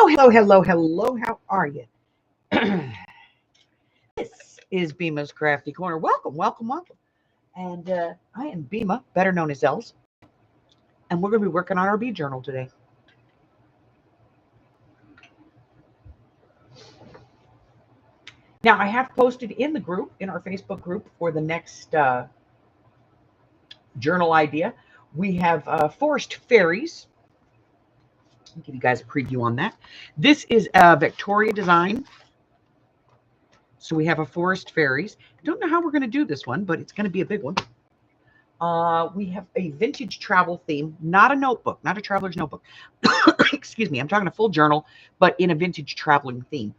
Hello. How are you? This is Bima's Crafty Corner. Welcome. And I am Bima, better known as Els, and we're going to be working on our bead journal today. Now, I have posted in the group, in our Facebook group, for the next journal idea. We have Forest Fairies. I'll give you guys a preview on that. This is a Victoria design. So we have a Forest Fairies. I don't know how we're going to do this one, but it's going to be a big one. We have a vintage travel theme, not a notebook, not a traveler's notebook. Excuse me, I'm talking a full journal, but in a vintage traveling theme.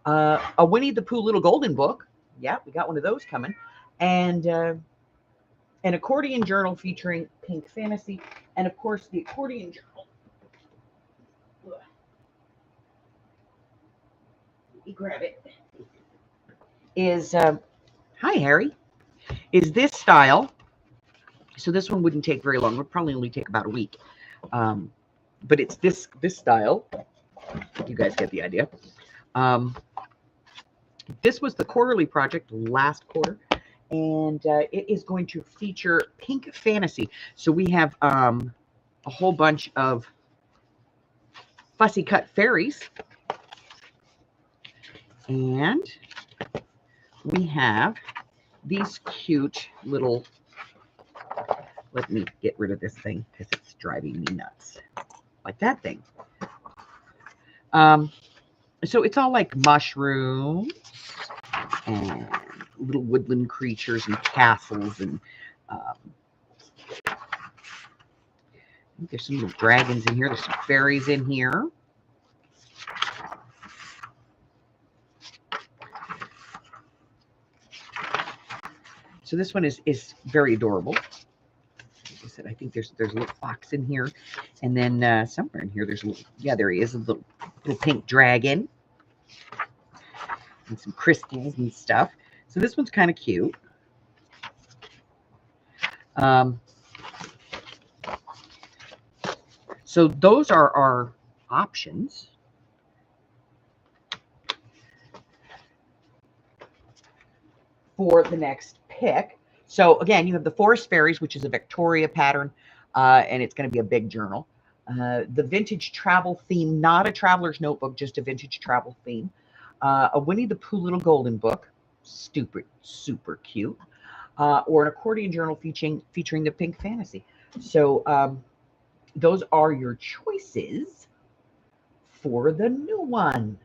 A Winnie the Pooh Little Golden Book. Yeah, we got one of those coming. And an accordion journal featuring Pink Fantasy. And of course, the accordion journal. Let me grab it. Is, hi, Harry. Is this style. So this one wouldn't take very long. It would probably only take about a week. But it's this style. You guys get the idea. This was the quarterly project last quarter, and it is going to feature Pink Fantasy. So we have a whole bunch of fussy cut fairies, and we have these cute little. Let me get rid of this thing because it's driving me nuts. Like that thing. So it's all like mushrooms and little woodland creatures and castles, and I think there's some little dragons in here. There's some fairies in here. So this one is very adorable. Like I said, I think there's a little fox in here, and then somewhere in here there's a little, yeah, there he is, a little pink dragon. And some crystals and stuff. So this one's kind of cute. So those are our options. For the next pick. So again, you have the Forest Fairies, which is a Victoria pattern, and it's going to be a big journal. The vintage travel theme, not a traveler's notebook, just a vintage travel theme. A Winnie the Pooh Little Golden Book, super cute, or an accordion journal featuring the Pink Fantasy. So those are your choices for the new one.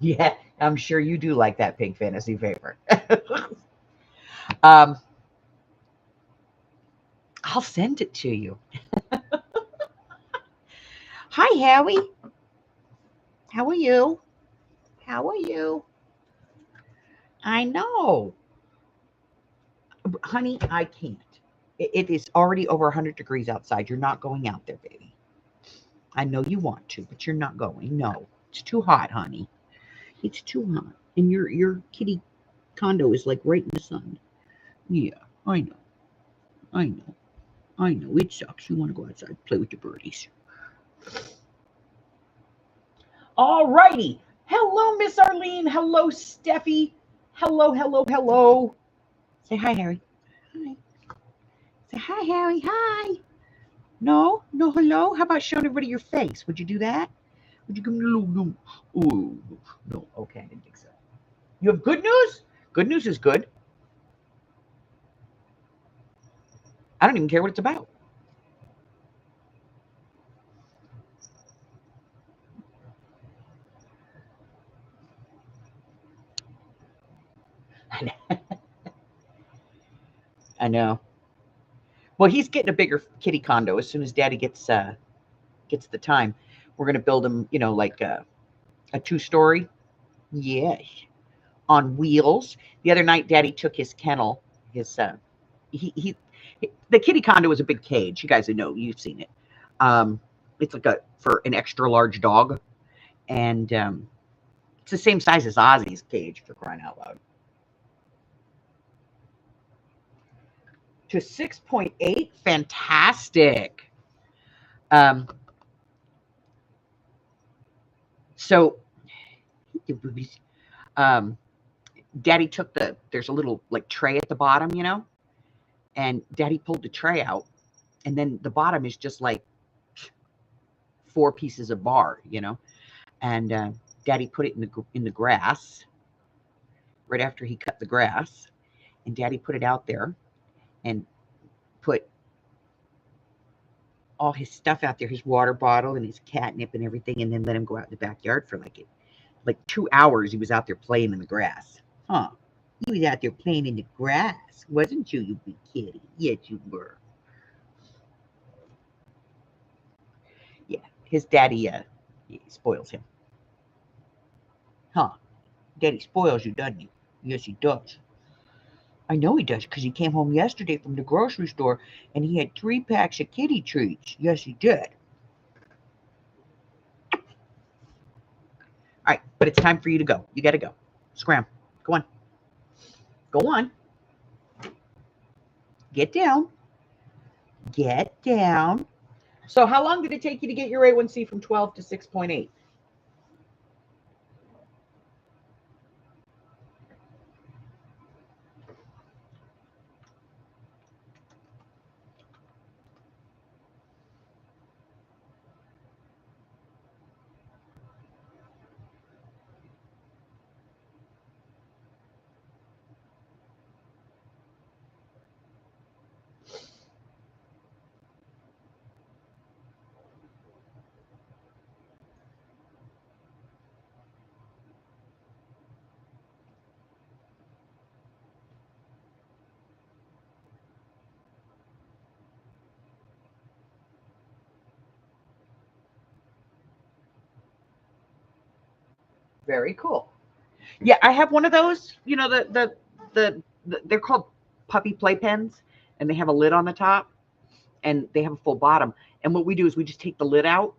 Yeah, I'm sure you do like that Pink Fantasy favorite. I'll send it to you. Hi, Howie. How are you? How are you? I know. Honey, I can't. It is already over 100 degrees outside. You're not going out there, baby. I know you want to, but you're not going. No, it's too hot, honey. It's too hot. And your kitty condo is like right in the sun. Yeah, I know. It sucks. You want to go outside, play with the birdies. All righty. Hello, Miss Arlene. Hello, Steffi. Hello. Say hi, Harry. Hi. Say hi, Harry. Hi. No, hello. How about showing everybody your face? Would you do that? Would you give me a little no? Oh, no. Okay, I didn't think so. You have good news? Good news is good. I don't even care what it's about. I know. Well, he's getting a bigger kitty condo as soon as Daddy gets the time. We're gonna build him, like a 2-story. Yes, on wheels. The other night, Daddy took his kennel. He the kitty condo is a big cage. You guys know, you've seen it. It's like for an extra large dog, and it's the same size as Ozzy's cage, for crying out loud. To 6.8, fantastic. So, Daddy took there's a little like tray at the bottom, you know, and Daddy pulled the tray out, and then the bottom is just like 4 pieces of bar, you know, and Daddy put it in the grass right after he cut the grass, and Daddy put it out there and put all his stuff out there, his water bottle and his catnip and everything, and then let him go out in the backyard for like 2 hours. He was out there playing in the grass. Huh? He was out there playing in the grass, wasn't you, you big kitty? Yes, you were. Yeah, his daddy spoils him. Huh? Daddy spoils you, doesn't he? Yes, he does. I know he does, because he came home yesterday from the grocery store and he had 3 packs of kitty treats. Yes, he did. All right, but it's time for you to go. You got to go. Scram. Go on. Go on. Get down. Get down. So how long did it take you to get your A1C from 12 to 6.8? Very cool. Yeah, I have one of those. You know, they're called puppy playpens, and they have a lid on the top, and they have a full bottom. And what we do is we just take the lid out.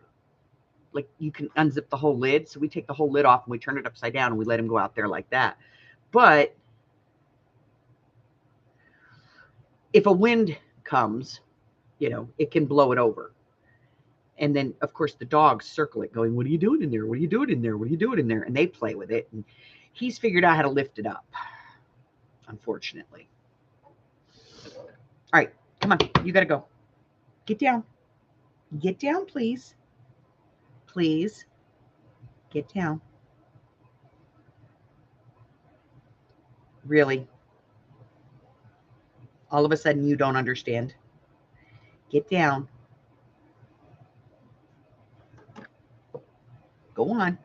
Like, you can unzip the whole lid. So we take the whole lid off and we turn it upside down and we let him go out there like that. But if a wind comes, you know, it can blow it over. And then, of course, the dogs circle it going, what are you doing in there? What are you doing in there? What are you doing in there? And they play with it. And he's figured out how to lift it up, unfortunately. All right, come on. You got to go. Get down. Get down, please. Please. Get down. Really? All of a sudden, you don't understand. Get down. Go on.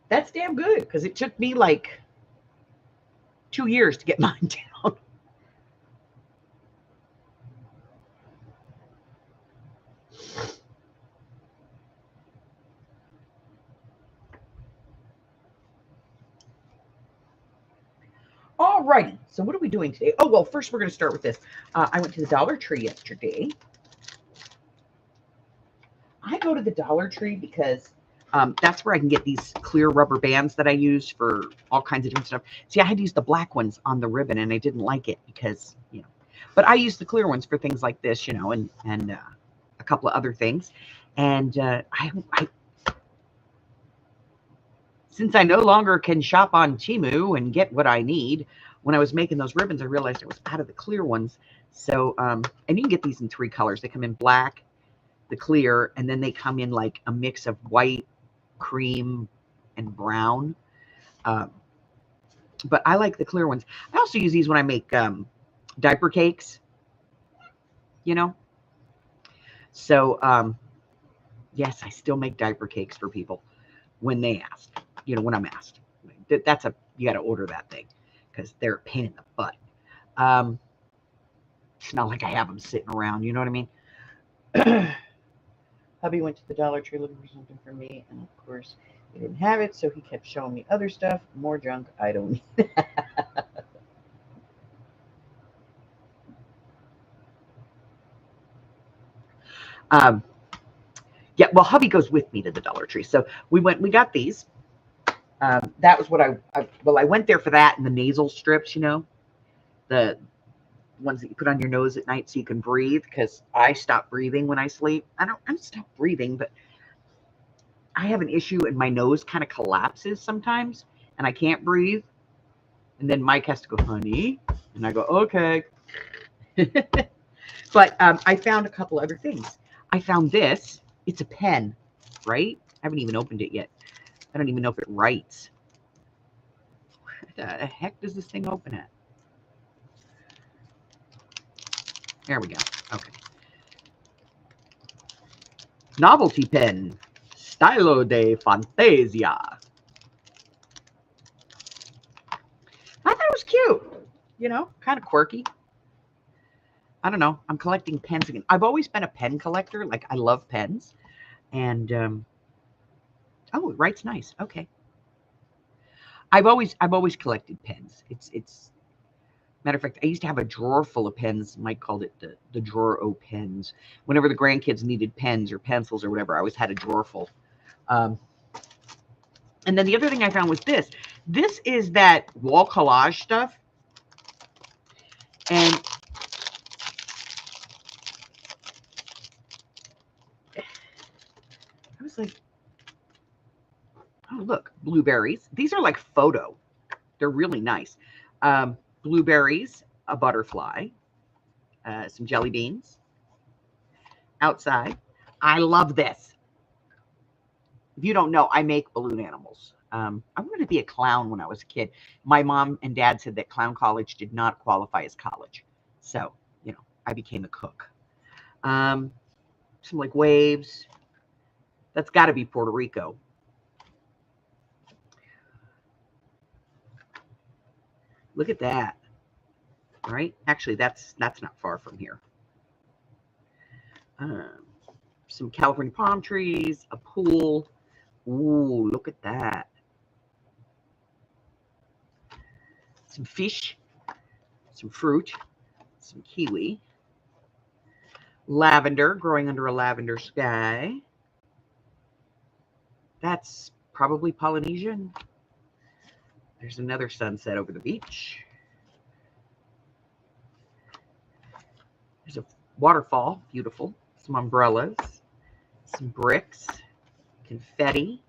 That's damn good, because it took me like 2 years to get mine down. All righty. So what are we doing today? Oh, well, first we're going to start with this. I went to the Dollar Tree yesterday. I go to the Dollar Tree because that's where I can get these clear rubber bands that I use for all kinds of different stuff. See, I had used the black ones on the ribbon, and I didn't like it because, you know, but I use the clear ones for things like this, you know, and a couple of other things. And since I no longer can shop on Temu and get what I need, when I was making those ribbons, I realized it was out of the clear ones. So, and you can get these in 3 colors. They come in black, the clear, and then they come in like a mix of white, cream, and brown. But I like the clear ones. I also use these when I make diaper cakes, you know. So, yes, I still make diaper cakes for people when they ask, you know, when I'm asked. That's you got to order that thing because they're a pain in the butt. It's not like I have them sitting around, you know what I mean? Hubby went to the Dollar Tree looking for something for me, and of course, he didn't have it, so he kept showing me other stuff, more junk I don't need. Yeah, well, hubby goes with me to the Dollar Tree, so we got these. That was what I went there for that and the nasal strips, you know, the ones that you put on your nose at night so you can breathe, because I stop breathing when I sleep. I don't stop breathing, but I have an issue and my nose kind of collapses sometimes and I can't breathe. And then Mike has to go, honey. And I go, okay. But I found a couple other things. I found this. It's a pen, right? I haven't even opened it yet. I don't even know if it writes. What the heck does this thing open at? There we go. Okay. Novelty pen. Stylo de Fantasia. I thought it was cute. You know, kind of quirky. I don't know. I'm collecting pens again. I've always been a pen collector. Like, I love pens. And, oh, it writes nice. Okay. I've always collected pens. It's matter of fact, I used to have a drawer full of pens. Mike called it the drawer o' pens. Whenever the grandkids needed pens or pencils or whatever, I always had a drawer full. And then the other thing I found was this. This is that wall collage stuff. And I was like, oh, look, blueberries. These are like photo. They're really nice. Blueberries, a butterfly, some jelly beans. Outside. I love this. If you don't know, I make balloon animals. I wanted to be a clown when I was a kid. My mom and dad said that clown college did not qualify as college. So, you know, I became a cook. Some like waves. That's got to be Puerto Rico. Look at that. Right? Actually, that's not far from here. Some California palm trees, a pool. Ooh, look at that. Some fish, some fruit, some kiwi. Lavender growing under a lavender sky. That's probably Polynesian. There's another sunset over the beach. There's a waterfall, beautiful. Some umbrellas, some bricks, confetti,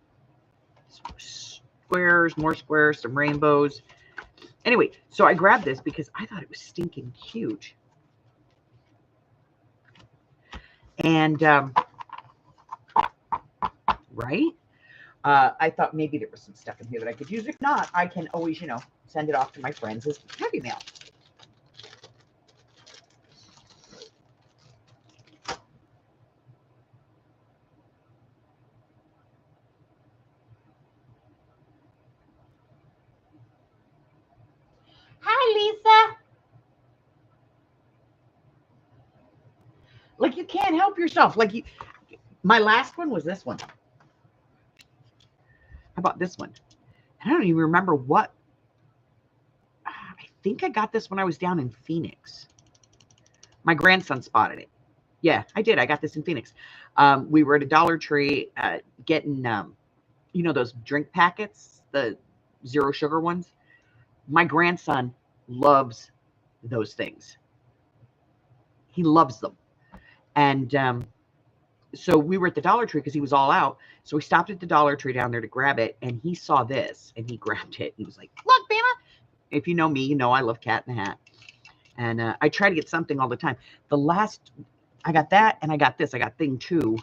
squares, more squares, some rainbows. Anyway, so I grabbed this because I thought it was stinking cute. And, right? I thought maybe there was some stuff in here that I could use. If not, I can always, you know, send it off to my friends as Happy Mail. Hi, Lisa. Like, you can't help yourself. Like, my last one was this one. How about this one? I don't even remember what. I think I got this when I was down in Phoenix. My grandson spotted it. Yeah, I did. I got this in Phoenix. We were at a Dollar Tree getting, you know, those drink packets, the zero sugar ones. My grandson loves those things. He loves them. And so we were at the Dollar Tree because he was all out. So we stopped at the Dollar Tree down there to grab it. And he saw this and he grabbed it. He was like, look, Bama. If you know me, you know I love Cat in the Hat. And I try to get something all the time. The last, I got that and I got this. I got thing 2.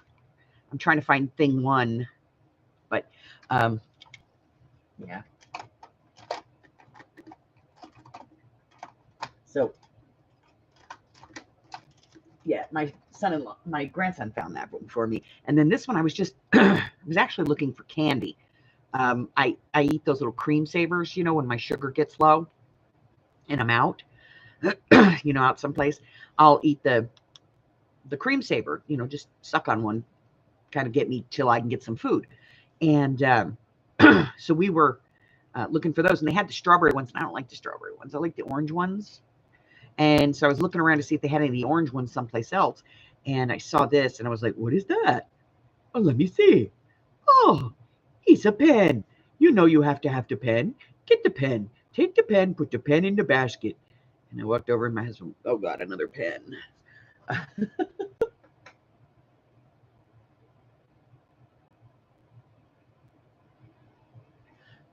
I'm trying to find thing 1. But, yeah. So, yeah, my son-in-law, my grandson found that one for me. And then this one, I was just, I was actually looking for candy. I eat those little cream savers, you know, when my sugar gets low and I'm out, you know, out someplace, I'll eat the cream saver, you know, just suck on one, kind of get me till I can get some food. And so we were looking for those, and they had the strawberry ones, and I don't like the strawberry ones. I like the orange ones. And so I was looking around to see if they had any of the orange ones someplace else. And I saw this, and I was like, what is that? Oh, let me see. Oh, it's a pen. You know you have to have the pen. Get the pen. Take the pen, put the pen in the basket. And I walked over and my husband, oh God, another pen.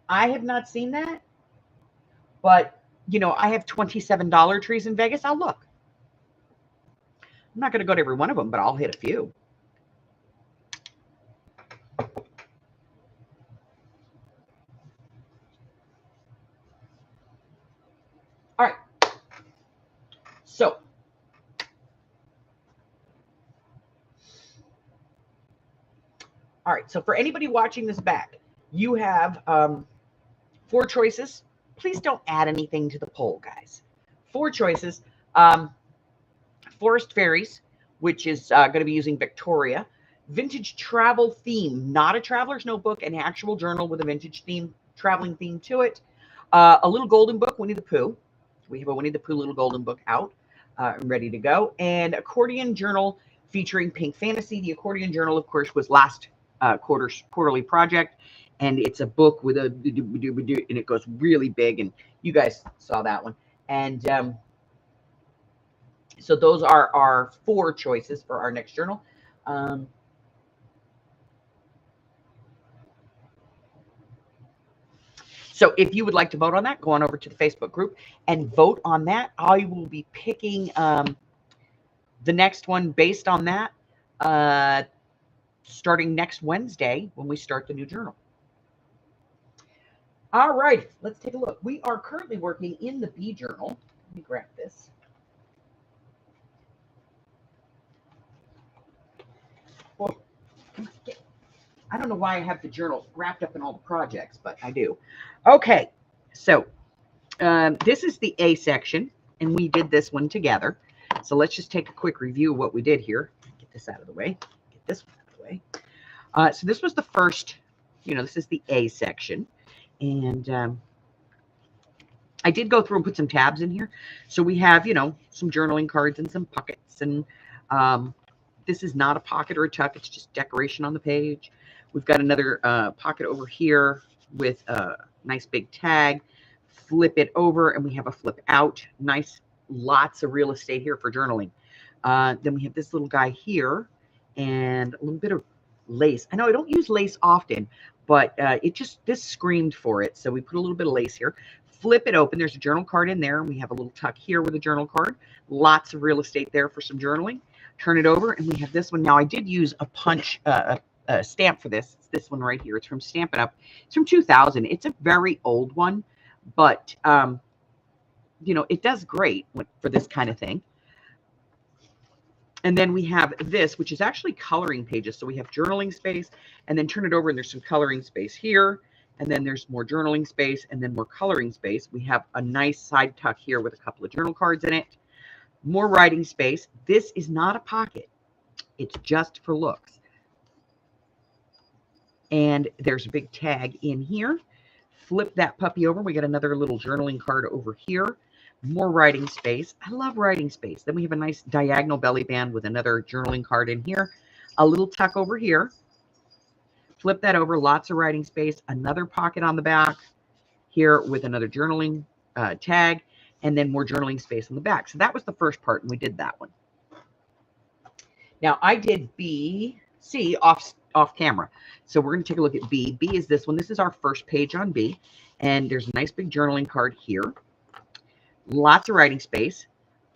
I have not seen that, but you know, I have $27 trees in Vegas. I'll look. I'm not going to go to every one of them, but I'll hit a few. All right. So, all right. So for anybody watching this back, you have 4 choices. Please don't add anything to the poll, guys. 4 choices. Forest Fairies, which is going to be using Victoria. Vintage travel theme, not a traveler's notebook, an actual journal with a vintage theme, traveling theme to it. A little golden book, Winnie the Pooh. We have a Winnie the Pooh little golden book out, ready to go. And accordion journal featuring Pink Fantasy. The accordion journal, of course, was last quarterly project. And it's a book with a, and it goes really big. And you guys saw that one. And so those are our 4 choices for our next journal. So if you would like to vote on that, go on over to the Facebook group and vote on that. I will be picking the next one based on that starting next Wednesday when we start the new journal. All right, let's take a look. We are currently working in the B journal. Let me grab this. Well, I don't know why I have the journal wrapped up in all the projects, but I do. Okay, so this is the A section, and we did this one together. So let's just take a quick review of what we did here. Get this out of the way. Get this one out of the way. So this was the first, this is the A section. And I did go through and put some tabs in here. So we have, some journaling cards and some pockets. And this is not a pocket or a tuck. It's just decoration on the page. We've got another pocket over here with a nice big tag. Flip it over, and we have a flip out. Nice, lots of real estate here for journaling. Then we have this little guy here and a little bit of lace. I know I don't use lace often, but this screamed for it. So we put a little bit of lace here. Flip it open. There's a journal card in there. We have a little tuck here with a journal card. Lots of real estate there for some journaling. Turn it over, and we have this one. Now, I did use a punch stamp for this. It's this one right here. It's from Stampin' Up. It's from 2000. It's a very old one, but it does great for this kind of thing. And then we have this, which is actually coloring pages. So we have journaling space, and then turn it over, and there's some coloring space here. And then there's more journaling space, and then more coloring space. We have a nice side tuck here with a couple of journal cards in it. More writing space. This is not a pocket. It's just for looks. And there's a big tag in here. Flip that puppy over. We got another little journaling card over here. More writing space. I love writing space. Then we have a nice diagonal belly band with another journaling card in here. A little tuck over here. Flip that over. Lots of writing space. Another pocket on the back here with another journaling tag. And then more journaling space on the back. So that was the first part, and we did that one. Now, I did B, C off camera. So we're going to take a look at B. B is this one. This is our first page on B. And there's a nice big journaling card here. Lots of writing space.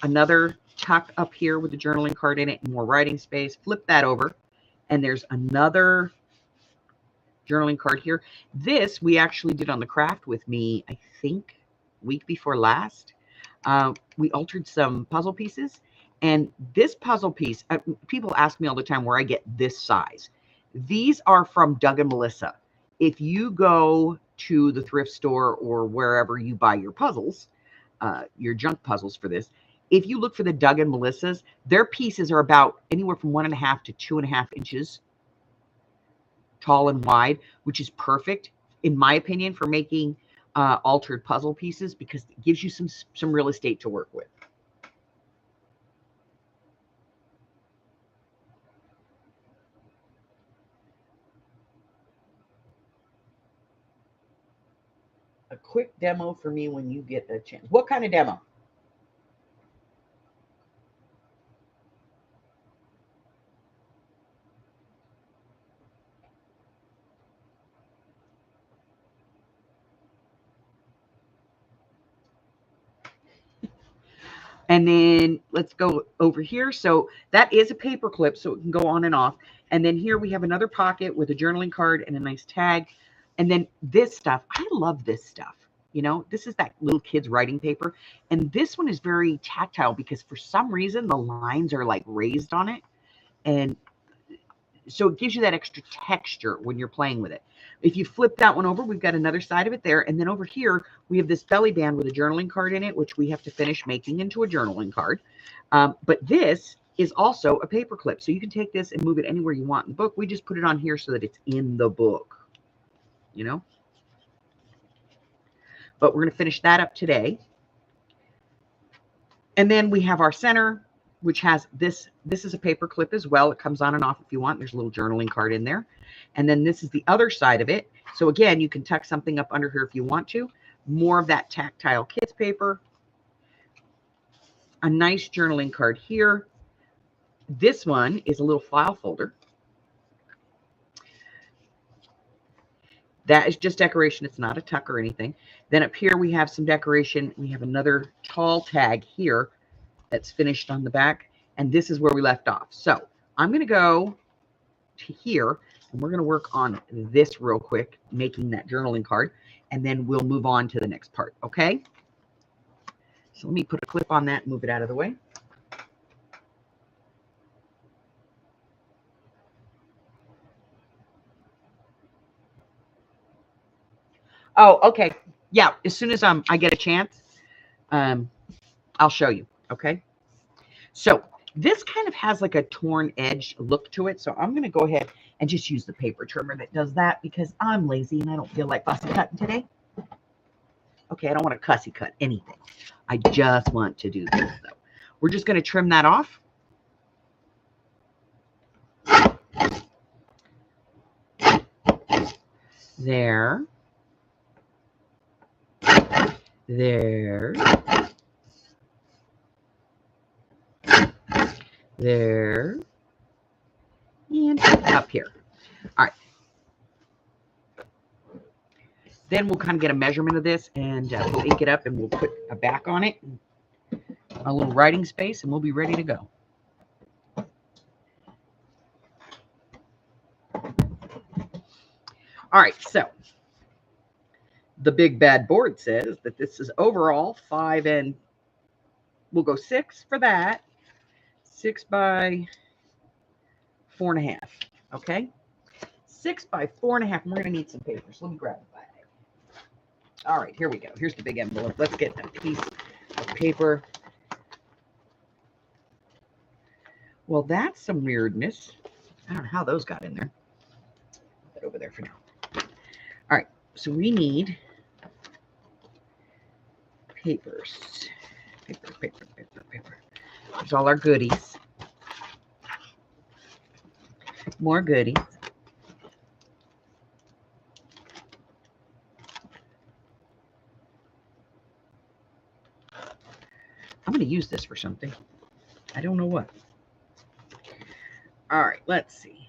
Another tuck up here with the journaling card in it and more writing space. Flip that over. And there's another journaling card here. This we actually did on the craft with me, I think, week before last. We altered some puzzle pieces. And this puzzle piece, people ask me all the time where I get this size. These are from Doug and Melissa. If you go to the thrift store or wherever you buy your puzzles, your junk puzzles for this, if you look for the Doug and Melissa's, their pieces are about anywhere from 1.5 to 2.5 inches tall and wide, which is perfect, in my opinion, for making altered puzzle pieces because it gives you some real estate to work with. A quick demo for me when you get a chance. What kind of demo? And then let's go over here. So that is a paper clip, so it can go on and off. And then here we have another pocket with a journaling card and a nice tag. And then this stuff, I love this stuff. You know, this is that little kid's writing paper. And this one is very tactile because for some reason the lines are like raised on it. And so it gives you that extra texture when you're playing with it. If you flip that one over, we've got another side of it there. And then over here, we have this belly band with a journaling card in it, which we have to finish making into a journaling card. But this is also a paper clip. So you can take this and move it anywhere you want in the book. We just put it on here so that it's in the book, you know. But we're going to finish that up today. And then we have our center, which has this. This is a paper clip as well. It comes on and off if you want. There's a little journaling card in there. And then this is the other side of it. So again, you can tuck something up under here if you want to. More of that tactile kids paper. A nice journaling card here. This one is a little file folder. That is just decoration. It's not a tuck or anything. Then up here we have some decoration. We have another tall tag here that's finished on the back. And this is where we left off. So I'm going to go to here and we're going to work on this real quick, making that journaling card. And then we'll move on to the next part. Okay. So let me put a clip on that and move it out of the way. Oh, okay. Yeah. As soon as I get a chance, I'll show you. Okay. So this kind of has like a torn edge look to it. So I'm going to go ahead and just use the paper trimmer that does that because I'm lazy and I don't feel like fussy cutting today. Okay. I don't want to cussy cut anything. I just want to do this though. We're just going to trim that off. There. There. There. And up here. All right. Then we'll kind of get a measurement of this and we'll ink it up and we'll put a back on it, a little writing space, and we'll be ready to go. All right, so the big bad board says that this is overall 5 and we'll go 6 for that. 6 by 4.5. Okay, 6 by 4.5. And we're going to need some paper. So let me grab a bag. All right, here we go. Here's the big envelope. Let's get a piece of paper. Well, that's some weirdness. I don't know how those got in there. Put that over there for now. All right, so we need papers. Paper, paper, paper, paper. There's all our goodies. More goodies. I'm going to use this for something. I don't know what. All right, let's see.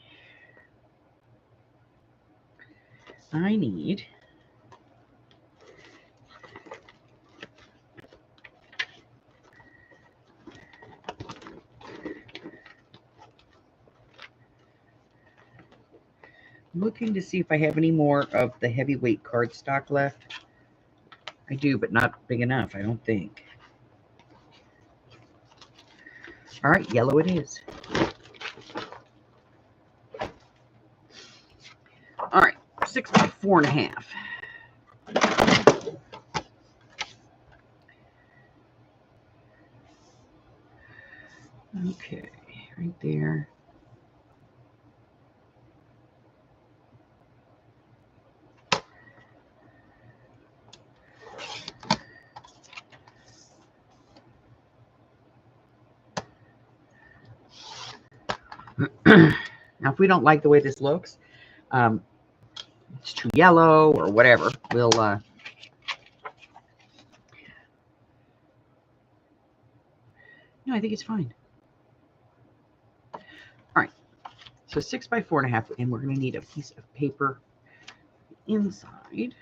I need looking to see if I have any more of the heavyweight cardstock left. I do, but not big enough, I don't think. All right, yellow it is. All right, 6 by 4.5. Okay, right there. Now, if we don't like the way this looks, it's too yellow or whatever, we'll no, I think it's fine. All right, so 6 by 4.5, and we're going to need a piece of paper inside,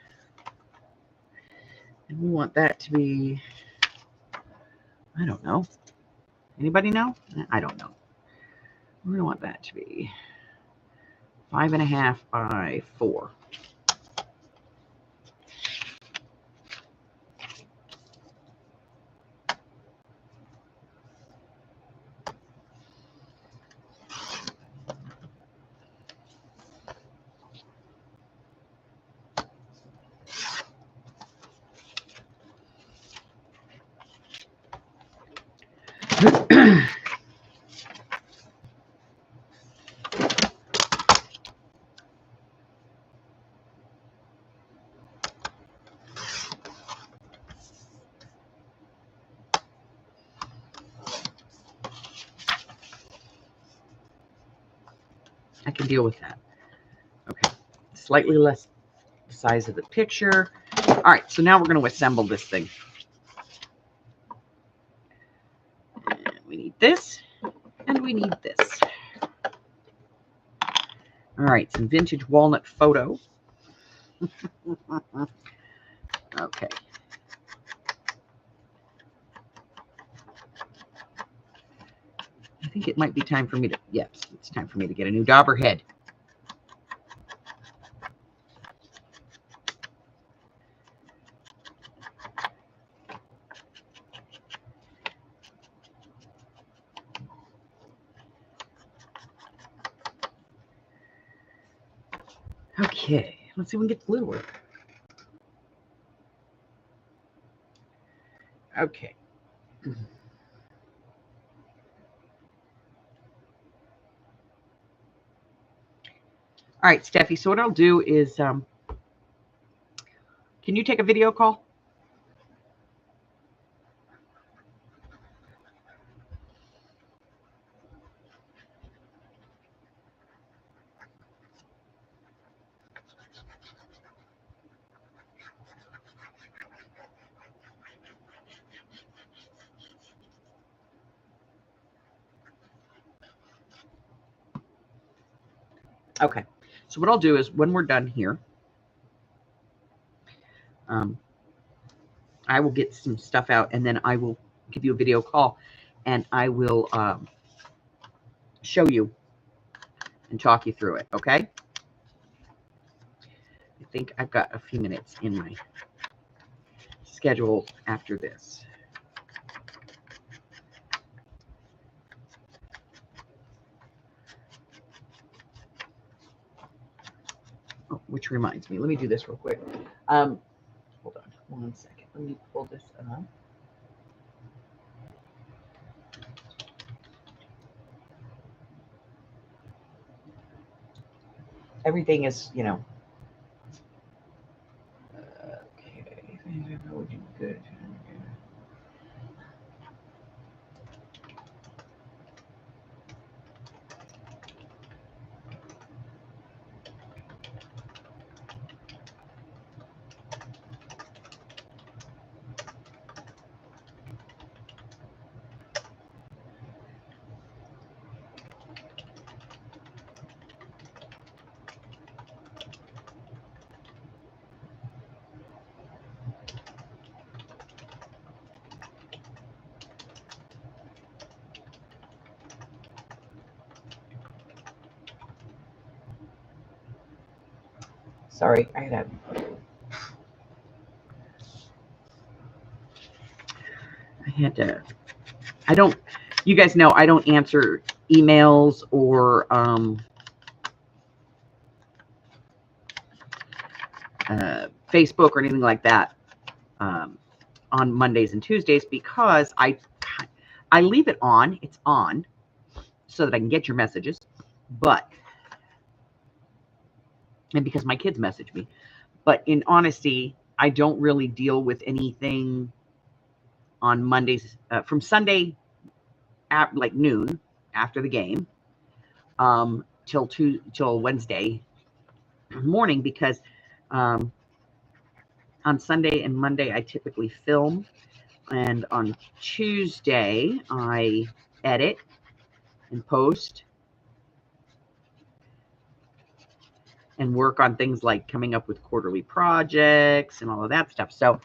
and we want that to be I don't know. Anybody know? I don't know. We're gonna want that to be 5.5 by 4. I can deal with that. Okay, slightly less the size of the picture. All right, so now we're going to assemble this thing. And we need this, and we need this. All right, some vintage walnut photo. Okay. I think it might be time for me to, yes, it's time for me to get a new dauber head. Okay, let's see if we can get glue to work. Okay. All right, Steffi, so what I'll do is, can you take a video call? Okay, so what I'll do is when we're done here, I will get some stuff out and then I will give you a video call and I will show you and talk you through it, okay? I think I've got a few minutes in my schedule after this. Oh, which reminds me, let me do this real quick. Hold on 1 second. Let me pull this up. Everything is, you know. Okay, good. Sorry, I had to, I don't, you guys know I don't answer emails or Facebook or anything like that on Mondays and Tuesdays because I leave it on. It's on so that I can get your messages, and because my kids message me. But in honesty, I don't really deal with anything on Mondays from Sunday at like noon after the game till Wednesday morning because on Sunday and Monday I typically film, and on Tuesday I edit and post and work on things like coming up with quarterly projects and all of that stuff. So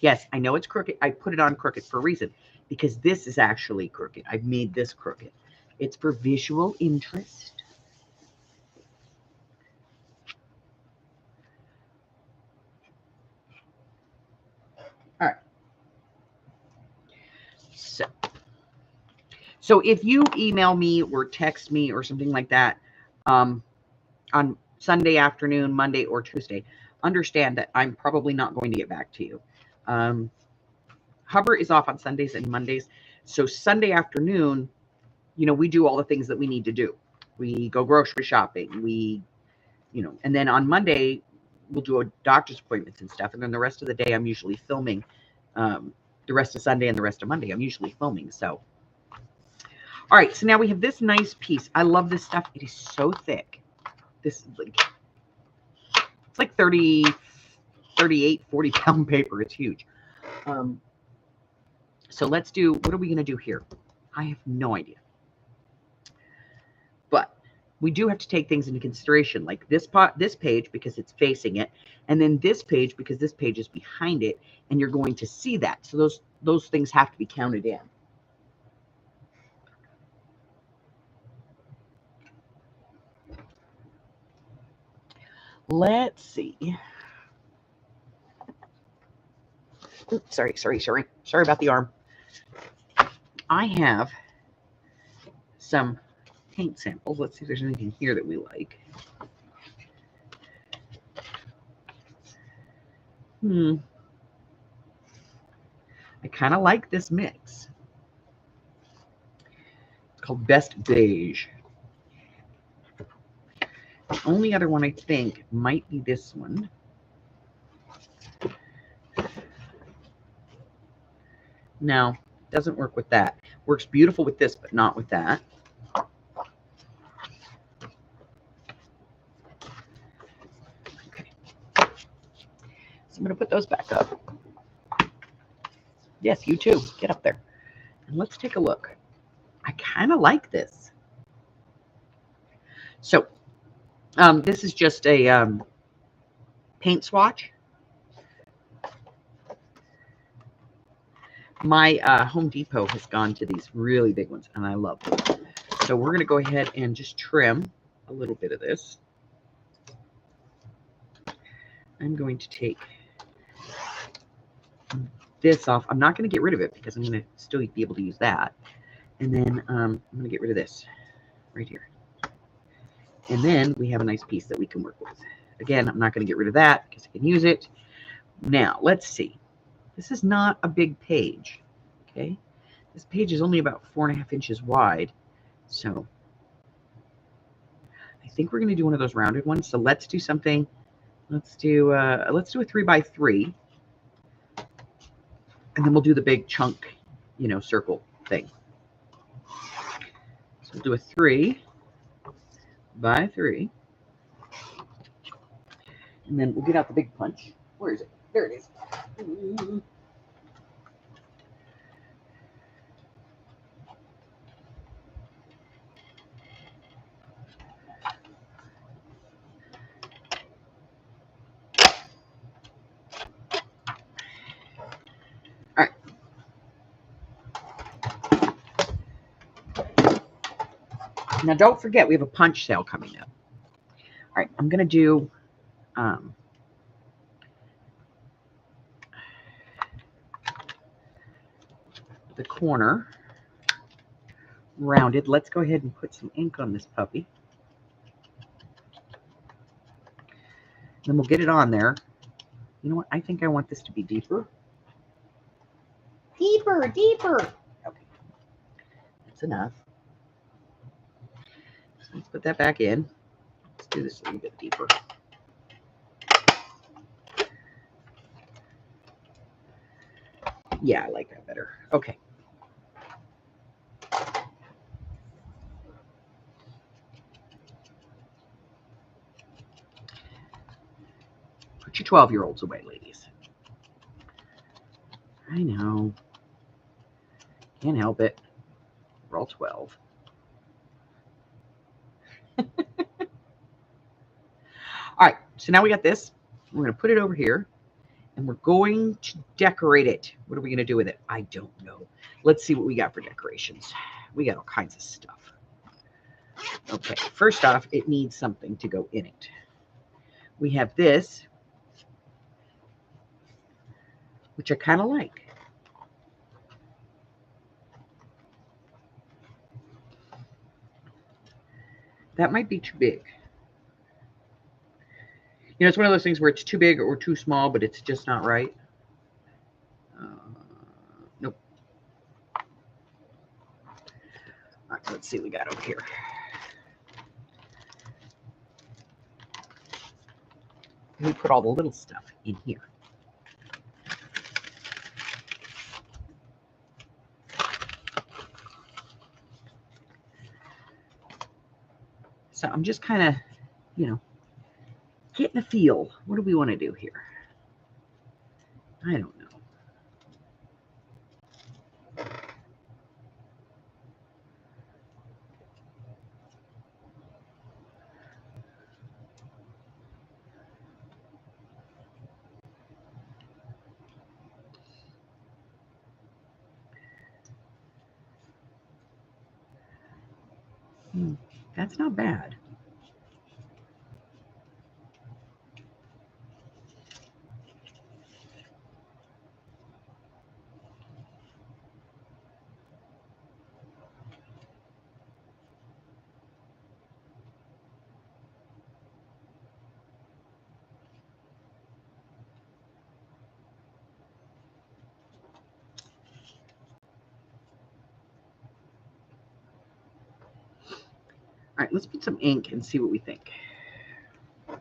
Yes, I know it's crooked. I put it on crooked for a reason, because this is actually crooked. I've made this crooked. It's for visual interest. All right. So if you email me or text me or something like that on Sunday afternoon, Monday, or Tuesday, understand that I'm probably not going to get back to you. Hubbard is off on Sundays and Mondays. So Sunday afternoon, we do all the things that we need to do. We go grocery shopping. And then on Monday, we'll do a doctor's appointments and stuff. And then the rest of the day, I'm usually filming. The rest of Sunday and the rest of Monday, I'm usually filming. So, all right. So now we have this nice piece. I love this stuff. It is so thick. This is it's like 30, 38, 40 pound paper. It's huge. So let's do, what are we going to do here? I have no idea. But we do have to take things into consideration, like this page, because it's facing it, and then this page, because this page is behind it, and you're going to see that. So those things have to be counted in. Let's see. Oops, sorry about the arm. I have some paint samples. Let's see if there's anything here that we like. I kind of like this mix. It's called Best Beige. The only other one I think might be this one. No, doesn't work with that. Works beautiful with this, but not with that. Okay. So I'm going to put those back up. Yes, you too. Get up there. And let's take a look. I kind of like this. So this is just a paint swatch. My Home Depot has gone to these really big ones, and I love them. So we're going to go ahead and just trim a little bit of this. I'm going to take this off. I'm not going to get rid of it because I'm going to still be able to use that. And then I'm going to get rid of this right here. And then we have a nice piece that we can work with. Again, I'm not going to get rid of that because I can use it. Now, let's see. This is not a big page, okay? This page is only about 4.5 inches wide. So I think we're going to do one of those rounded ones. So let's do something. Let's do a 3x3. And then we'll do the big chunk, circle thing. So we'll do a 3x3. And then we'll get out the big punch. Where is it? There it is. All right. Now, don't forget, we have a punch sale coming up. All right, I'm going to do the corner rounded. Let's go ahead and put some ink on this puppy. Then we'll get it on there. You know what? I think I want this to be deeper. Deeper. Okay. That's enough. So let's put that back in. Let's do this a little bit deeper. Yeah, I like that better. Okay. Put your 12-year-olds away, ladies. I know. Can't help it. We're all 12. All right, so now we got this. We're going to put it over here. and we're going to decorate it. What are we going to do with it? I don't know. Let's see what we got for decorations. We got all kinds of stuff. Okay, first off, it needs something to go in it. We have this, which I kind of like. That might be too big. You know, it's one of those things where it's too big or too small, but it's just not right. Nope. All right, let's see what we got over here. We put all the little stuff in here. So I'm just kind of, you know, getting a feel. What do we want to do here? I don't know. That's not bad. All right, let's put some ink and see what we think. I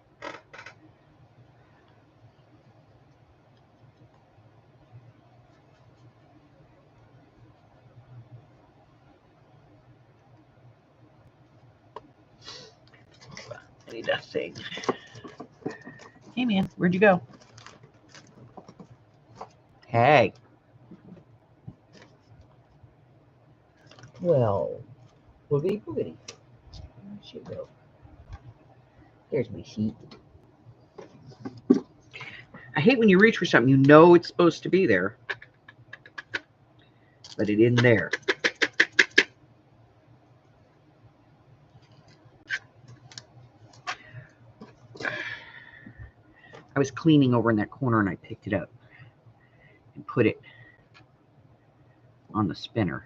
need that thing. Hey, man, where'd you go? Hey. Well, boogity boogity. Where'd she go? There's my sheet. I hate when you reach for something, you know it's supposed to be there, but it isn't there. I was cleaning over in that corner and I picked it up and put it on the spinner.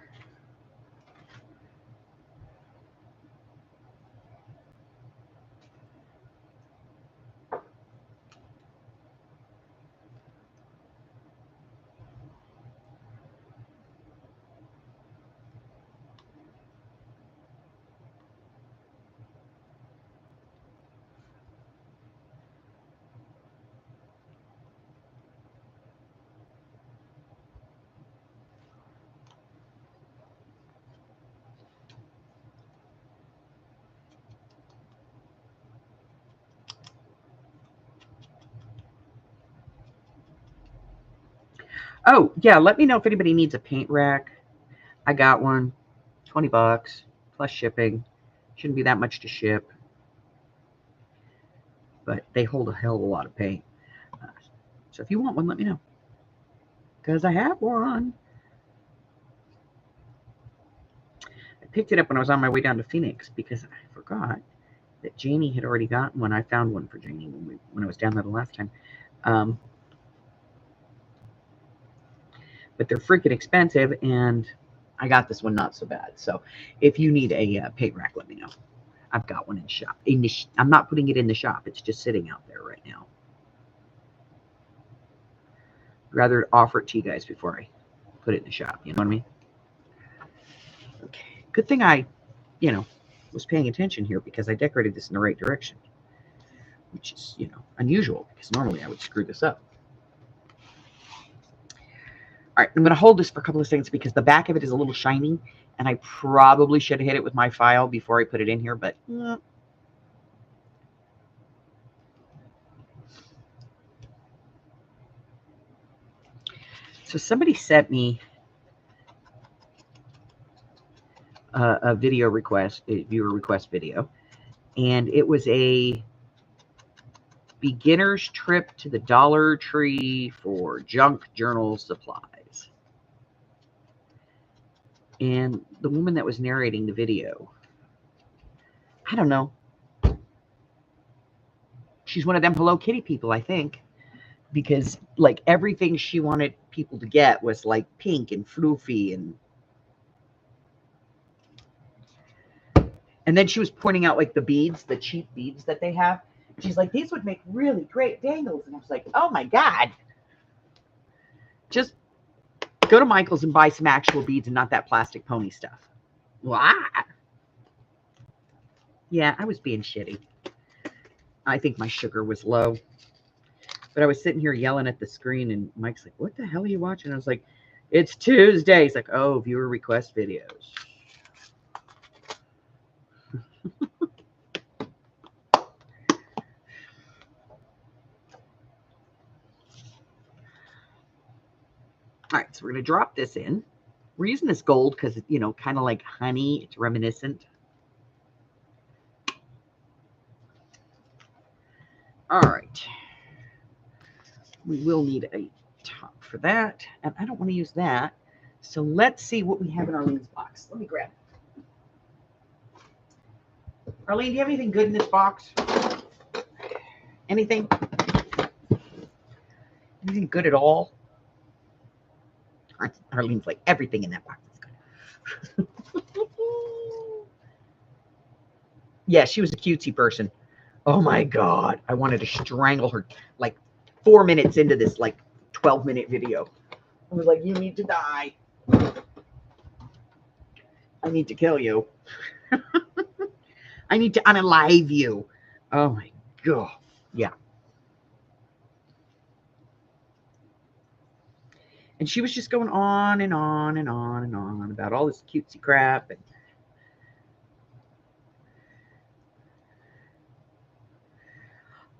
Oh, yeah, let me know if anybody needs a paint rack. I got one, $20 plus shipping. Shouldn't be that much to ship, but they hold a hell of a lot of paint. So if you want one, let me know, because I have one. I picked it up when I was on my way down to Phoenix because I forgot that Janie had already gotten one. I found one for Janie when I was down there the last time. But they're freaking expensive, and I got this one not so bad. So if you need a paint rack, let me know. I've got one in shop. I'm not putting it in the shop. It's just sitting out there right now. I'd rather offer it to you guys before I put it in the shop. You know what I mean? Okay. Good thing I, was paying attention here because I decorated this in the right direction, which is, unusual because normally I would screw this up. All right, I'm going to hold this for a couple of seconds because the back of it is a little shiny, and I probably should have hit it with my file before I put it in here, but So somebody sent me a video request, a viewer request video, and it was a Beginner's trip to the Dollar Tree for junk journal supplies. And the woman that was narrating the video, I don't know. She's one of them Hello Kitty people, I think. Because like everything she wanted people to get was like pink and floofy and then she was pointing out like the beads, the cheap beads that they have. She's like, these would make really great dangles. And I was like, oh my God. Just go to Michael's and buy some actual beads and not that plastic pony stuff. What? Yeah, I was being shitty. I think my sugar was low. But I was sitting here yelling at the screen, and Mike's like, what the hell are you watching? I was like, it's Tuesday. He's like, oh, viewer request videos. All right, so we're going to drop this in. We're using this gold because, you know, kind of like honey. It's reminiscent. All right. We will need a top for that. And I don't want to use that. So let's see what we have in Arlene's box. Let me grab it. Arlene, do you have anything good in this box? Anything? Anything good at all? Arlene's like, everything in that box is good. Yeah, she was a cutesy person. Oh my God. I wanted to strangle her like 4 minutes into this like 12-minute video. I was like, you need to die. I need to kill you. I need to unalive you. Oh my God. Yeah. And she was just going on and on and on and on about all this cutesy crap.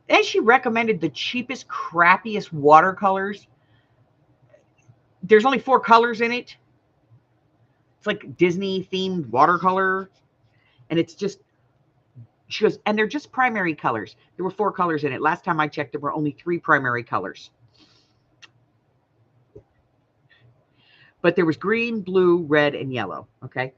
And she recommended the cheapest, crappiest watercolors. There's only 4 colors in it. It's like Disney themed watercolor. And it's just, she goes, and they're just primary colors. There were 4 colors in it. Last time I checked, there were only 3 primary colors. But there was green, blue, red, and yellow. Okay.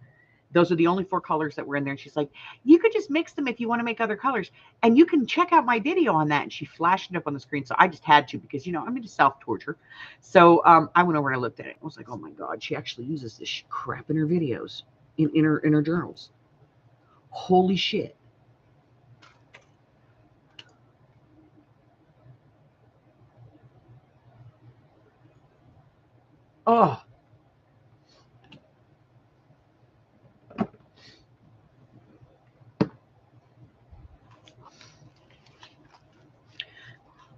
Those are the only 4 colors that were in there. And she's like, you could just mix them if you want to make other colors. And you can check out my video on that. And she flashed it up on the screen. So I just had to because, you know, I'm into self-torture. So I went over and I looked at it. I was like, oh my God, she actually uses this crap in her videos, in her journals. Holy shit. Oh.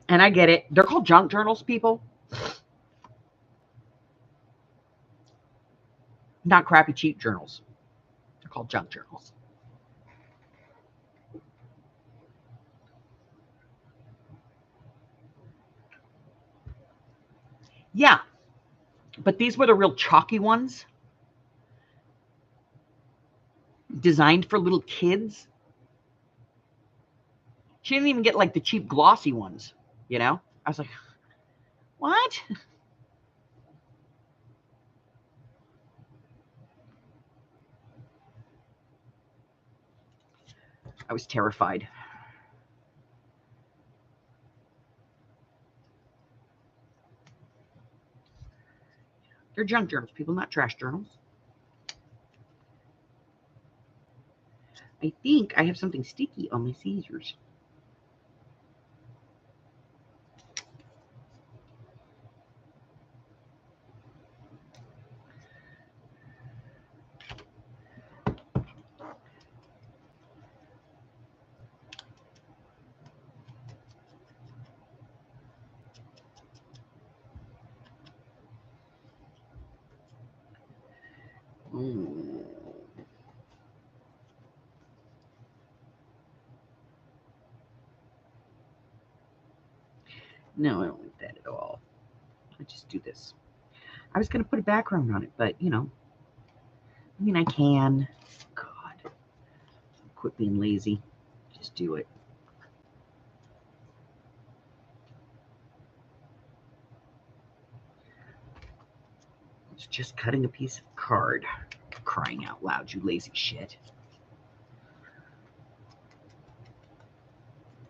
And I get it. They're called junk journals, people. Not crappy, cheap journals. They're called junk journals. Yeah. But these were the real chalky ones. Designed for little kids. She didn't even get like the cheap glossy ones, you know? I was like, what? I was terrified. They're junk journals, people, not trash journals. I think I have something sticky on my scissors. No, I don't like that at all. I just do this. I was going to put a background on it, but, you know, I mean, I can. God. Quit being lazy. Just do it. just cutting a piece of card. Crying out loud, you lazy shit.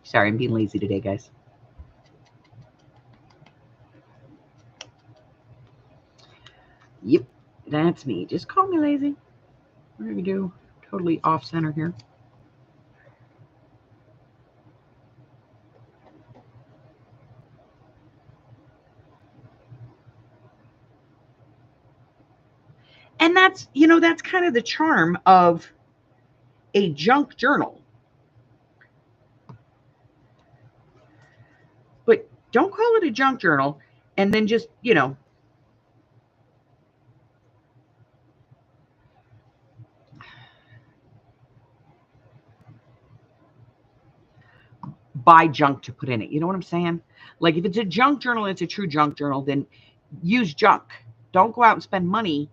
Sorry, I'm being lazy today, guys. Yep, that's me. Just call me lazy. What are we do? Totally off center here. And that's, you know, that's kind of the charm of a junk journal. But don't call it a junk journal and then just, you know, buy junk to put in it. You know what I'm saying? Like if it's a junk journal, it's a true junk journal, then use junk. Don't go out and spend money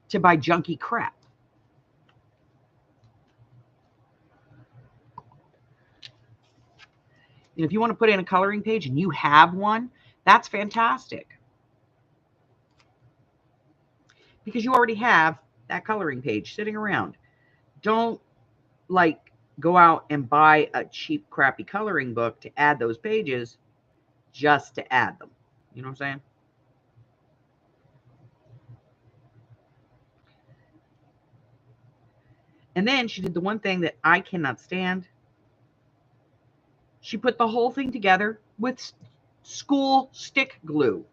to buy junky crap. And if you want to put in a coloring page and you have one, that's fantastic. Because you already have that coloring page sitting around. Don't like go out and buy a cheap, crappy coloring book to add those pages just to add them. You know what I'm saying? And then she did the one thing that I cannot stand. She put the whole thing together with school stick glue.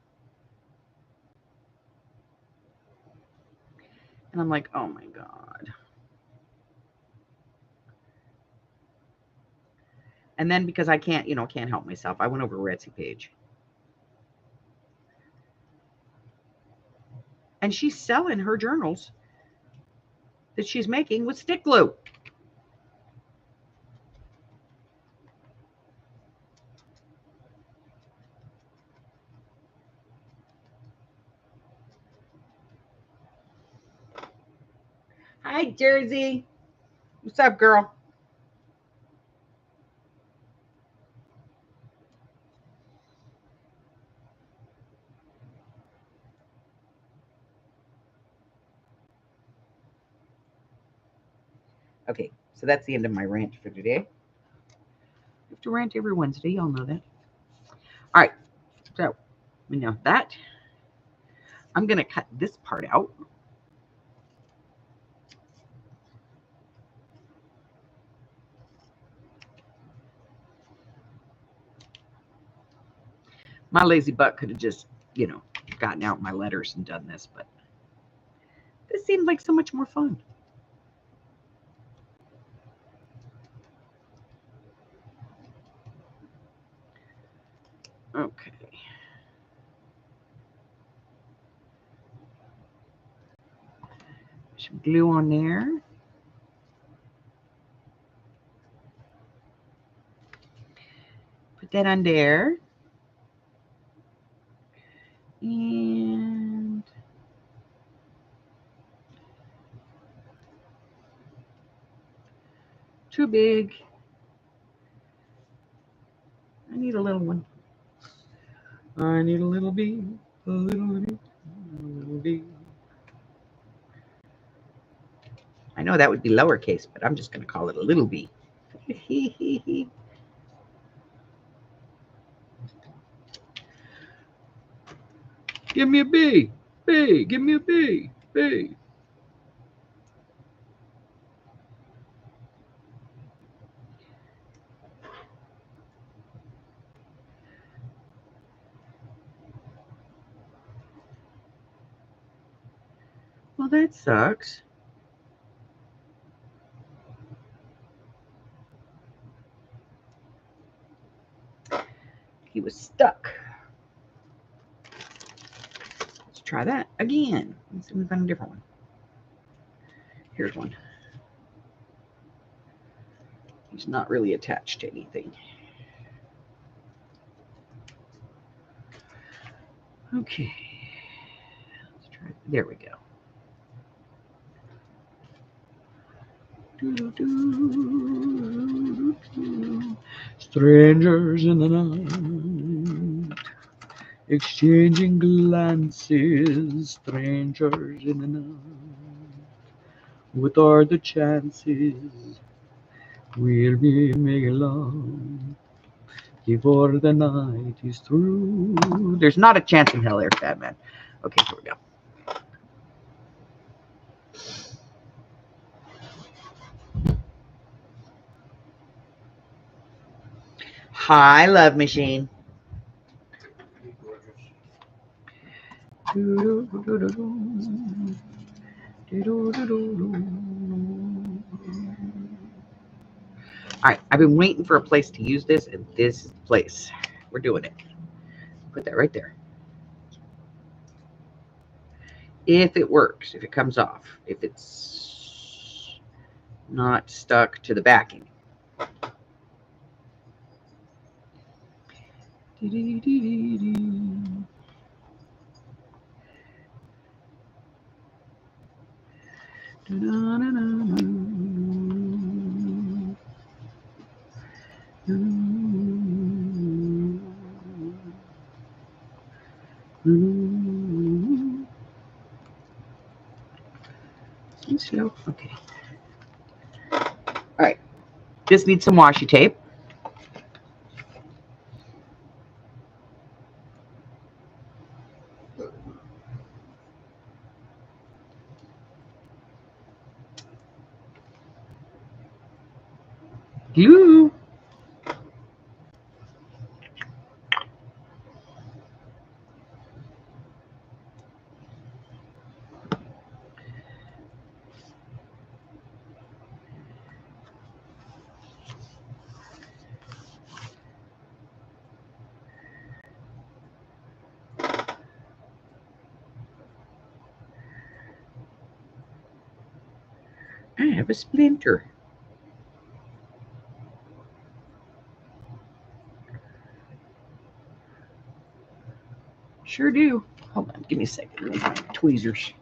And I'm like, oh my God. And then because I can't, you know, can't help myself, I went over to Etsy page. And she's selling her journals that she's making with stick glue. Hi, Jersey. What's up, girl? Okay, so that's the end of my rant for today. I have to rant every Wednesday. Y'all know that. All right, so we know that. I'm going to cut this part out. My lazy butt could have just, you know, gotten out my letters and done this, but this seemed like so much more fun. Okay. Some glue on there. Put that on there. And too big. I need a little one. I need a little bee, a little bee. I know that would be lowercase, but I'm just going to call it a little bee. Give me a bee, bee, give me a bee, bee. Well, that sucks. He was stuck. Let's try that again. Let's see if we find a different one. Here's one. He's not really attached to anything. Okay. Let's try it. There we go. Strangers in the night. exchanging glances, strangers in the night. What are the chances we'll be making love before the night is through? There's not a chance in hell, Eric Badman. Okay, here we go. Hi, Love Machine. All right, I've been waiting for a place to use this, and this is the place. We're doing it. Put that right there. If it works, if it comes off, if it's not stuck to the backing. Slow. Okay. All right. This needs some washi tape. Glue. I have a splinter. Sure do. Hold on, give me a second. Let me find tweezers.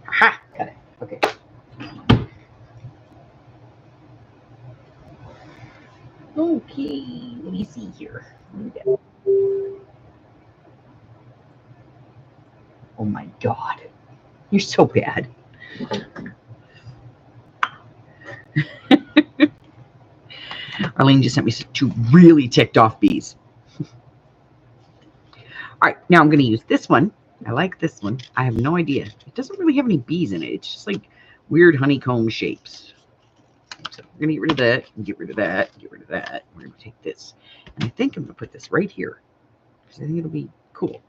Aha! Got it. Okay. Okay, let me see here. Oh my God. You're so bad. Arlene just sent me 2 really ticked off bees. All right, now I'm going to use this one. I like this one. I have no idea. It doesn't really have any bees in it. It's just like weird honeycomb shapes. So we're going to get rid of that, and get rid of that, and get rid of that. We're going to take this. And I think I'm going to put this right here, because I think it'll be cool.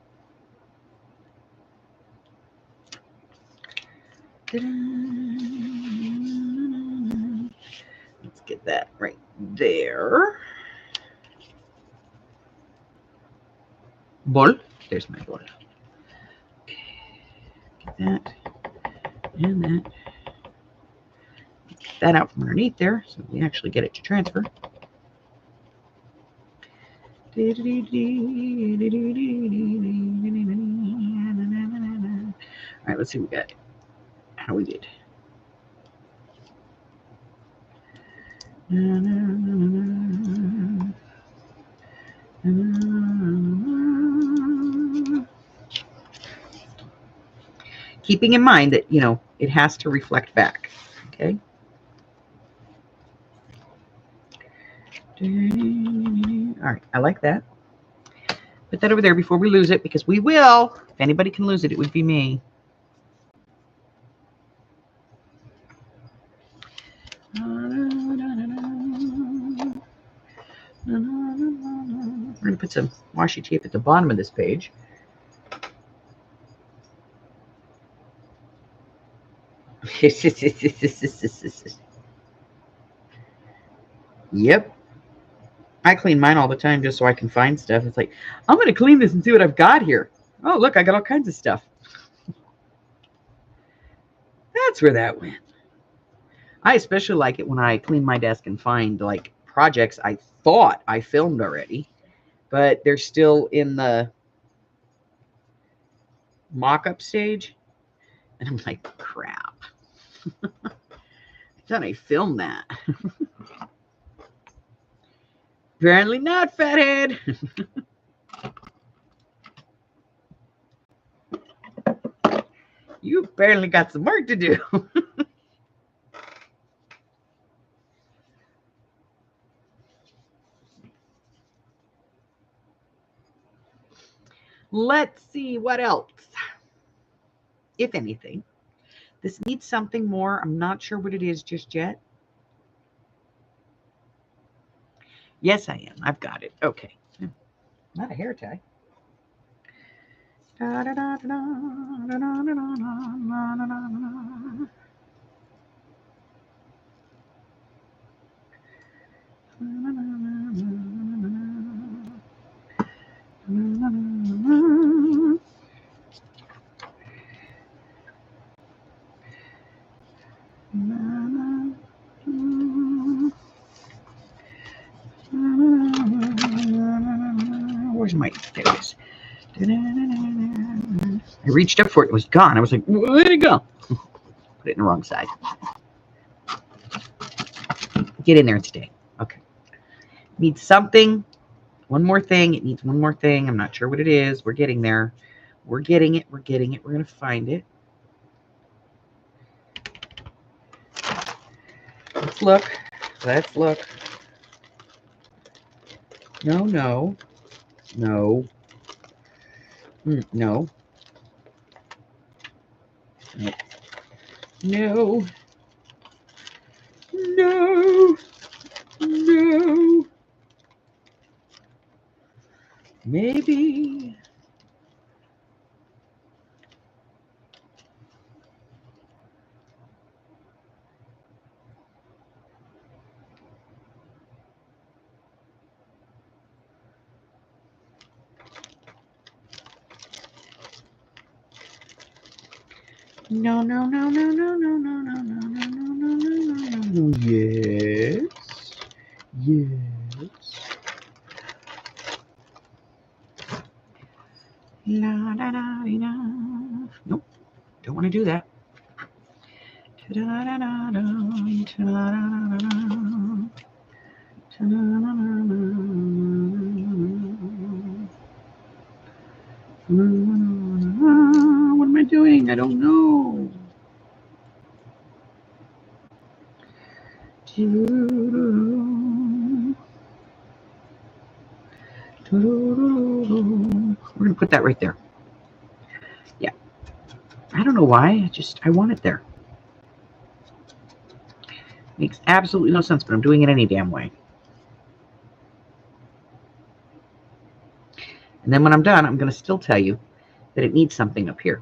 Let's get that right there. Ball. There's my ball. Okay. Get that and that. Get that out from underneath there so we actually get it to transfer. All right, let's see what we got. How we did. Keeping in mind that, you know, it has to reflect back. Okay. All right, I like that. Put that over there before we lose it, because we will. If anybody can lose it, it would be me. We're going to put some washi tape at the bottom of this page. Yep. I clean mine all the time just so I can find stuff. It's like, I'm going to clean this and see what I've got here. Oh, look, I got all kinds of stuff. That's where that went. I especially like it when I clean my desk and find like projects I thought I filmed already, but they're still in the mock-up stage. And I'm like, crap. I thought I filmed that. Apparently not, fathead. You apparently got some work to do. Let's see what else, if anything. This needs something more. I'm not sure what it is just yet. Yes, I am. I've got it. Okay. Not a hair tie. Where's my, there it is. I reached up for it, it was gone. I was like, where'd it go? Put it in the wrong side. Get in there and stay. Okay. Needs something. One more thing. It needs one more thing. I'm not sure what it is. We're getting there. We're getting it. We're getting it. We're going to find it. Let's look. Let's look. No, no. No. No. No. No. No. Maybe. No, no, no, no, no, no, no, no, no, no, no, no, no, no, no. Yes. Yes. La da da da. Nope. Don't want to do that. Da da da da da. Da da da da. What am I doing? I don't know. We're going to put that right there. Yeah. I don't know why. I want it there. Makes absolutely no sense, but I'm doing it any damn way. And then when I'm done, I'm going to still tell you that it needs something up here.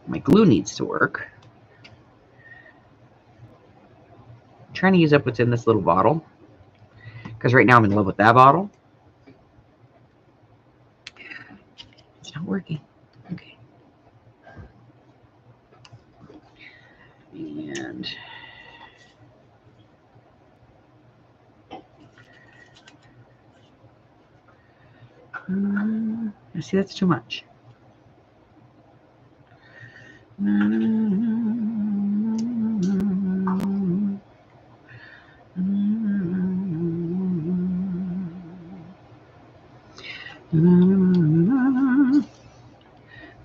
My glue needs to work. I'm trying to use up what's in this little bottle, because right now I'm in love with that bottle. It's not working. Okay. And I see that's too much.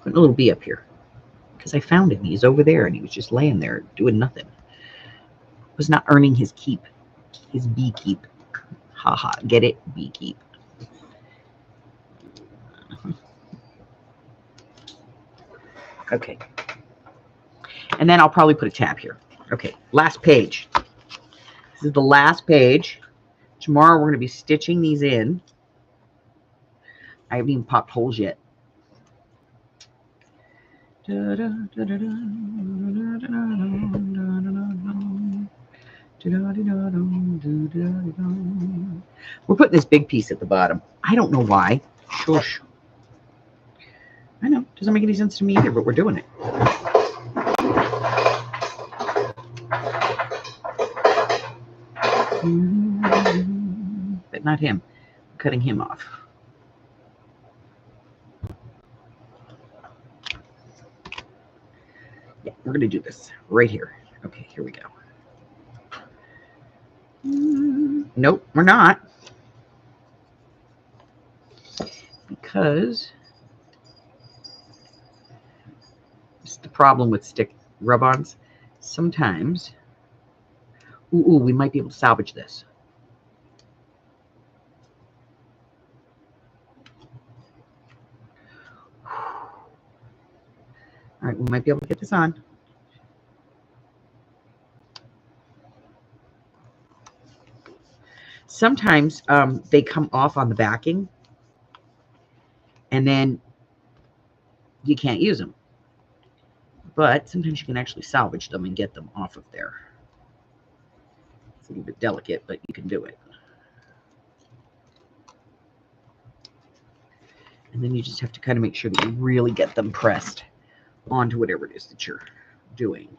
Put a little bee up here because I found him. He's over there and he was just laying there doing nothing. Was not earning his keep, his bee keep. Haha, get it? Bee keep. Okay. And then I'll probably put a tab here. Okay, last page. This is the last page. Tomorrow we're going to be stitching these in. I haven't even popped holes yet. We're putting this big piece at the bottom. I don't know why. Shush. I know. Doesn't make any sense to me either, but we're doing it. But not him. I'm cutting him off. Yeah, we're going to do this right here. Okay, here we go. Nope, we're not. Because it's the problem with stick rub-ons. Sometimes, ooh, we might be able to salvage this. All right, we might be able to get this on. Sometimes they come off on the backing, and then you can't use them. But sometimes you can actually salvage them and get them off of there. It's a little bit delicate, but you can do it. And then you just have to kind of make sure that you really get them pressed onto whatever it is that you're doing.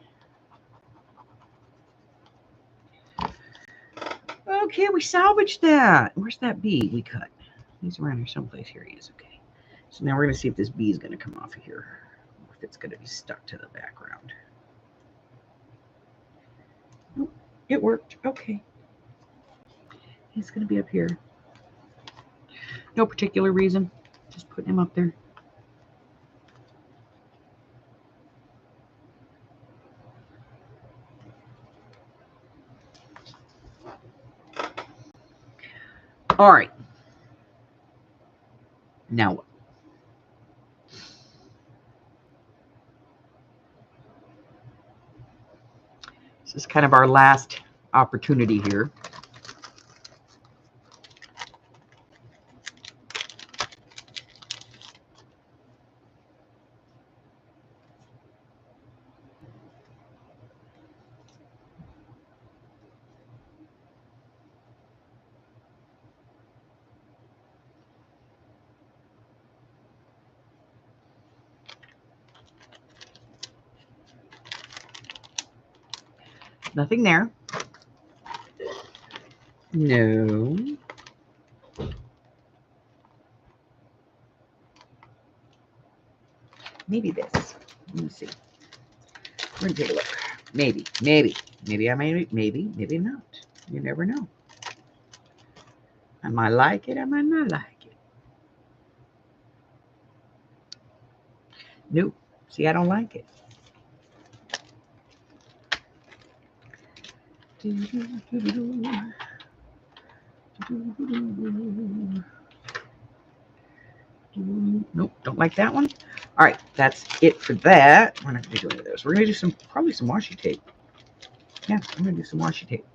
Okay, we salvaged that. Where's that bee we cut? He's around here someplace. Here he is. Okay. So now we're going to see if this bee is going to come off of here, or if it's going to be stuck to the background. Oh, it worked. Okay. He's going to be up here. No particular reason. Just putting him up there. All right. Now what? This is kind of our last opportunity here. Nothing there. No. Maybe this. Let me see. We're gonna take a look. Maybe I may, maybe not. You never know. I might like it, I might not like it. Nope. See, I don't like it. Nope, don't like that one. All right, that's it for that. We're not going to do any of those. We're going to do probably some washi tape. Yeah, I'm going to do some washi tape.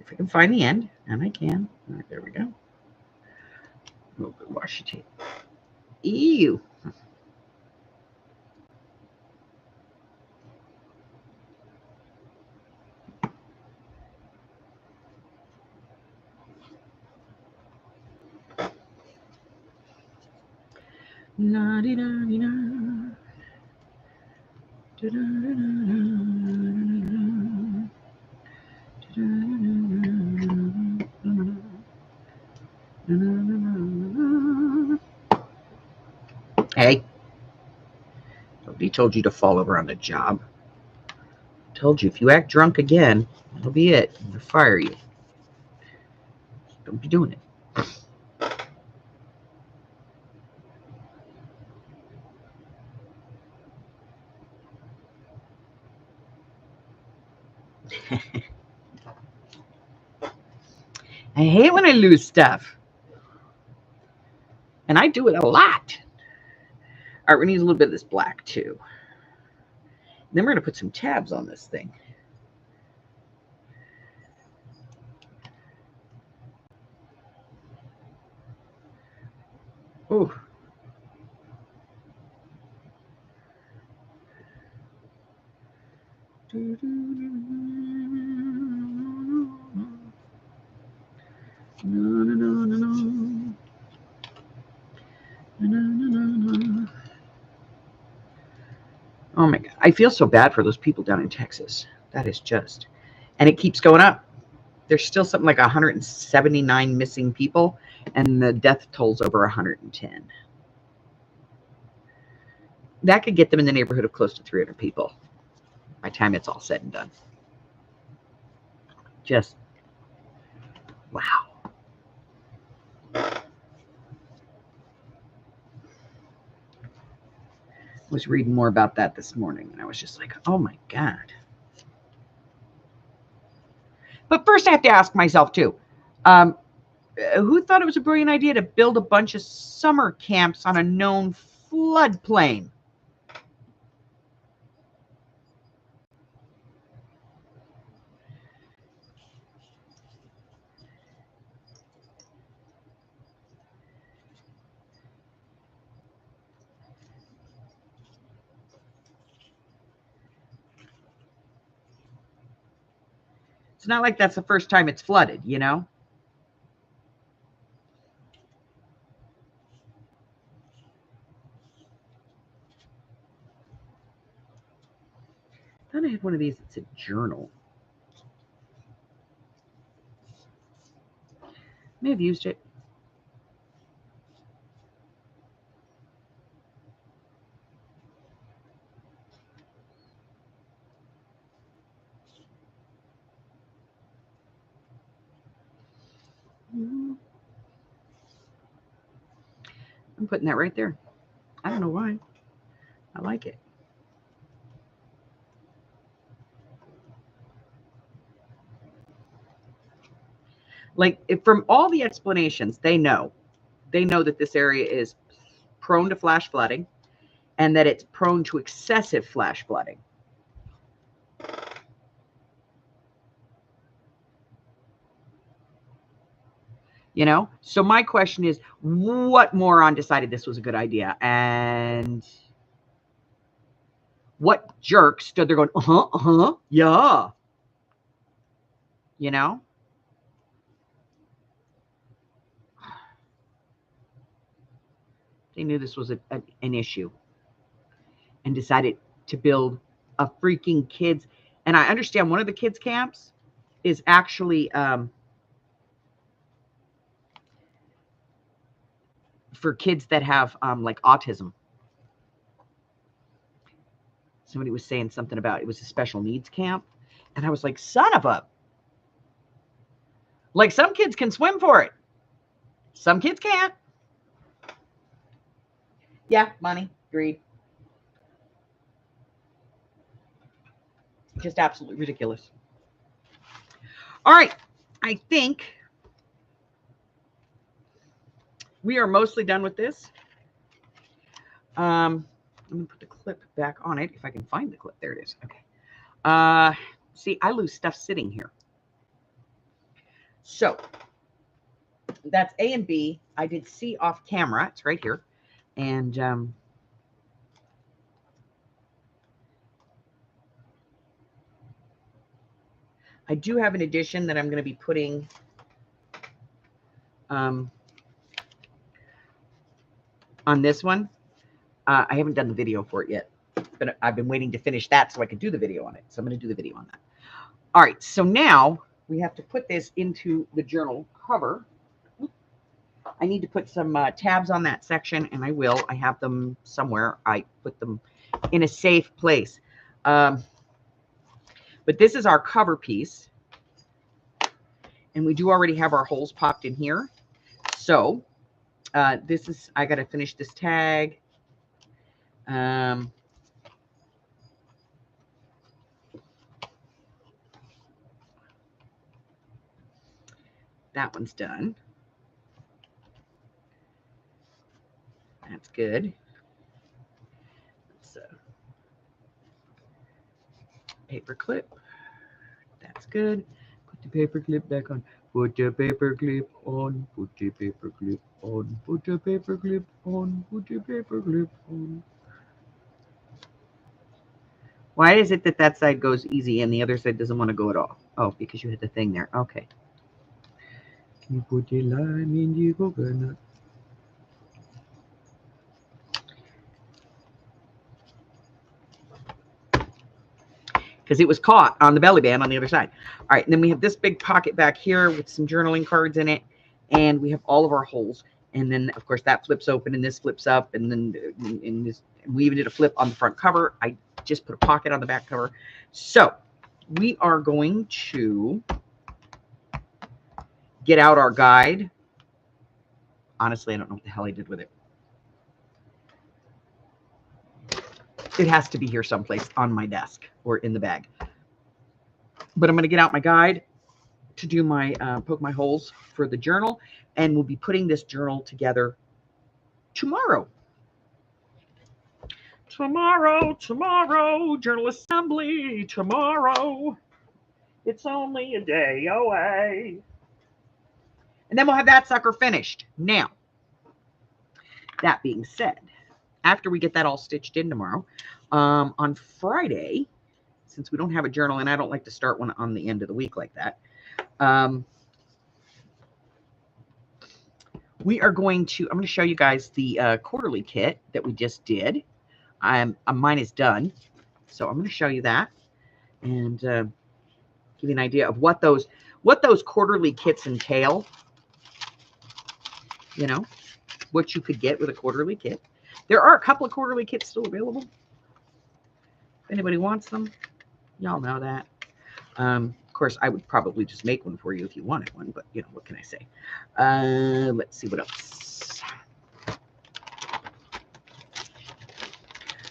If I can find the end, and I can. All right, there we go. A little bit of washi tape. Ew. Na di da di da. Da da da da. Hey, nobody told you to fall over on the job. I told you if you act drunk again, that'll be it. They'll fire you. Don't be doing it. I hate when I lose stuff. And I do it a lot. All right, we need a little bit of this black too. Then we're going to put some tabs on this thing. Ooh. Oh my God. I feel so bad for those people down in Texas. That is just, and it keeps going up. There's still something like 179 missing people, and the death toll's over 110. That could get them in the neighborhood of close to 300 people by the time it's all said and done. Just, wow. I was reading more about that this morning, and I was just like, oh my God. But first I have to ask myself too, who thought it was a brilliant idea to build a bunch of summer camps on a known floodplain? It's not like that's the first time it's flooded, you know? I thought I had one of these. It's a journal. May have used it. I'm putting that right there. I don't know why. I like it. Like, from all the explanations, they know that this area is prone to flash flooding and that it's prone to excessive flash flooding. You know? So my question is, what moron decided this was a good idea? And what jerk stood there going, yeah. You know? They knew this was an issue and decided to build a freaking kids. And I understand one of the kids' camps is actually for kids that have like autism. Somebody was saying something about it was a special needs camp. And I was like, son of a. Like, some kids can swim for it. Some kids can't. Yeah, money, greed. Just absolutely ridiculous. All right. I think we are mostly done with this. I'm going to put the clip back on it if I can find the clip. There it is. Okay. See, I lose stuff sitting here. So that's A and B. I did C off camera. It's right here. And I do have an addition that I'm going to be putting on this one. I haven't done the video for it yet, but I've been waiting to finish that so I could do the video on it. So I'm going to do the video on that. All right. So now we have to put this into the journal cover. I need to put some tabs on that section, and I will. I have them somewhere. I put them in a safe place. But this is our cover piece. And we do already have our holes popped in here. So this is, I got to finish this tag. That one's done. That's good. So, paper clip. That's good. Put the paper clip back on. Put the paper clip on, put the paper clip on, put the paper clip on, put the paper clip on. Why is it that that side goes easy and the other side doesn't want to go at all? Oh, because you hit the thing there. Okay. Can you put the lime in the coconut? Because it was caught on the belly band on the other side. All right, and then we have this big pocket back here with some journaling cards in it, and we have all of our holes. And then, of course, that flips open, and this flips up, and then in this, we even did a flip on the front cover. I just put a pocket on the back cover. So we are going to get out our guide. Honestly, I don't know what the hell I did with it. It has to be here someplace on my desk or in the bag. But I'm going to get out my guide to do my poke my holes for the journal, and we'll be putting this journal together tomorrow. Tomorrow, journal assembly, tomorrow. It's only a day away. And then we'll have that sucker finished. Now, that being said, after we get that all stitched in tomorrow, on Friday, since we don't have a journal, and I don't like to start one on the end of the week like that, we are going to, I'm going to show you guys the quarterly kit that we just did. Mine is done. So I'm going to show you that and give you an idea of what those quarterly kits entail. You know, what you could get with a quarterly kit. There are a couple of quarterly kits still available. If anybody wants them, y'all know that. Of course, I would probably just make one for you if you wanted one, but you know, what can I say? Let's see what else.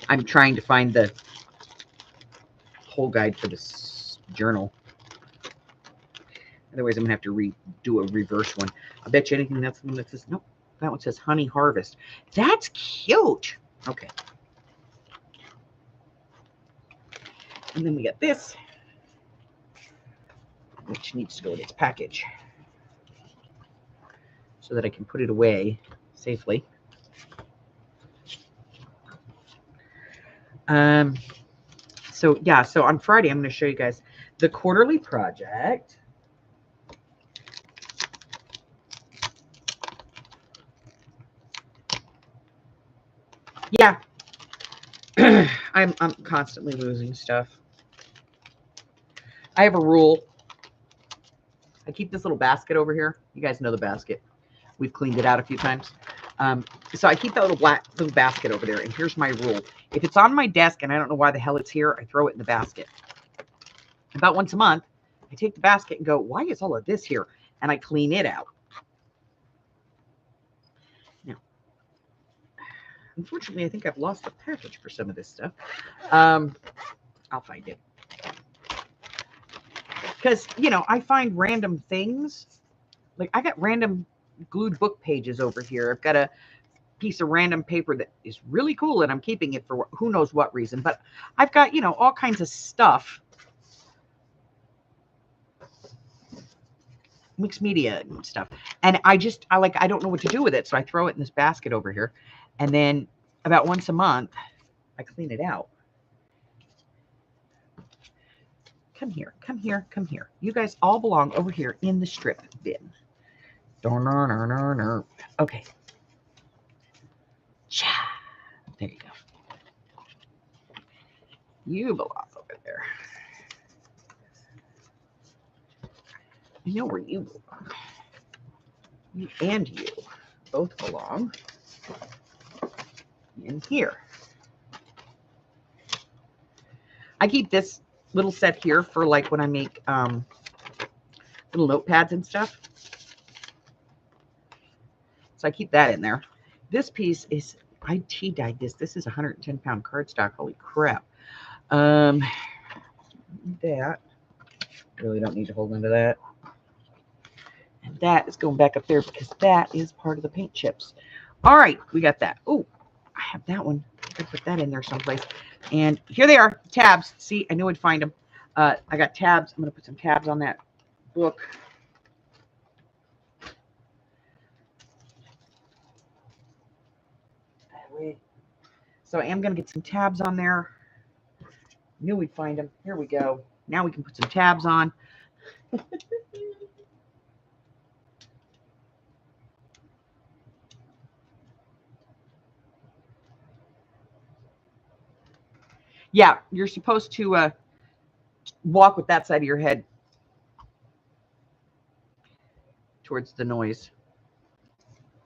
I'm trying to find the whole guide for this journal. Otherwise, I'm gonna have to redo a reverse one. I bet you anything that's the one that says, nope, that one says Honey Harvest. That's cute. Okay. And then we got this, which needs to go in its package so that I can put it away safely. So yeah, so on Friday, I'm going to show you guys the quarterly project. Yeah, I'm constantly losing stuff. I have a rule. I keep this little basket over here. You guys know the basket. We've cleaned it out a few times. So I keep that little basket over there. And here's my rule. If it's on my desk and I don't know why the hell it's here, I throw it in the basket. About once a month, I take the basket and go, why is all of this here? And I clean it out. Now, unfortunately, I think I've lost the package for some of this stuff. I'll find it. Because, you know, I find random things. Like, I got random glued book pages over here. I've got a piece of random paper that is really cool, and I'm keeping it for who knows what reason. But I've got, you know, all kinds of stuff. Mixed media and stuff. And I don't know what to do with it. So I throw it in this basket over here. And then about once a month, I clean it out. Come here, come here, come here. You guys all belong over here in the strip bin. Okay. There you go. You belong over there. I know where you belong. You and you both belong in here. I keep this little set here for like when I make little notepads and stuff. So I keep that in there. This piece is, I tea-dyed this. This is 110-pound cardstock. Holy crap. That. Really don't need to hold into that. And that is going back up there because that is part of the paint chips. All right, we got that. Oh, I have that one. I put that in there someplace. And here they are, tabs. See, I knew I'd find them. I got tabs. I'm going to put some tabs on that book. So I am going to get some tabs on there. Knew we'd find them. Here we go. Now we can put some tabs on. Yeah, you're supposed to walk with that side of your head towards the noise.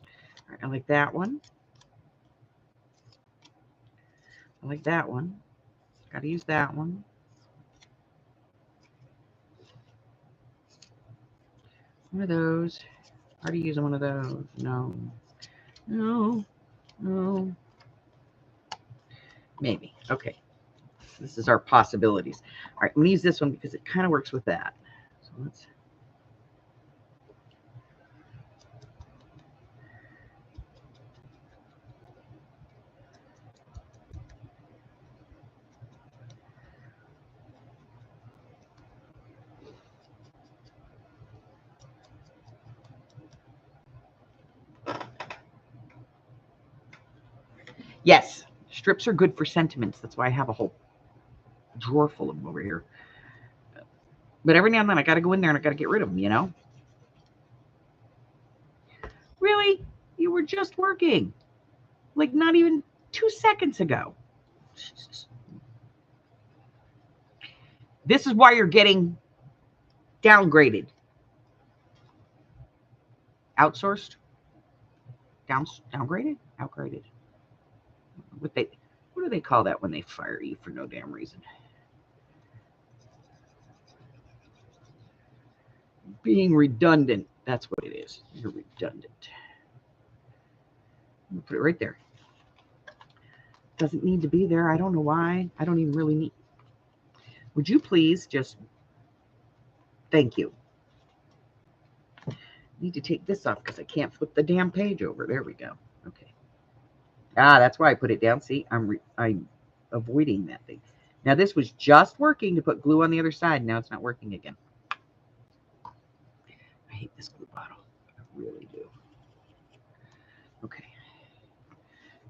All right, I like that one. I like that one. Got to use that one. One of those. Already using one of those. No. No. No. Maybe. Okay. This is our possibilities. All right, I'm going to use this one because it kind of works with that. So let's. Yes, strips are good for sentiments. That's why I have a whole drawer full of them over here. But every now and then I got to go in there and I got to get rid of them, you know? Really? You were just working. Like not even 2 seconds ago. Jesus. This is why you're getting downgraded. Outsourced? Downgraded? Outgraded. What do they call that when they fire you for no damn reason? Being redundant. That's what it is. You're redundant. I'm gonna put it right there. Doesn't need to be there. I don't know why. I don't even really need. Would you please just. Thank you. Need to take this off because I can't flip the damn page over. There we go. Okay. Ah, that's why I put it down. See, I'm avoiding that thing. Now this was just working to put glue on the other side. Now it's not working again. I hate this glue bottle. I really do. Okay.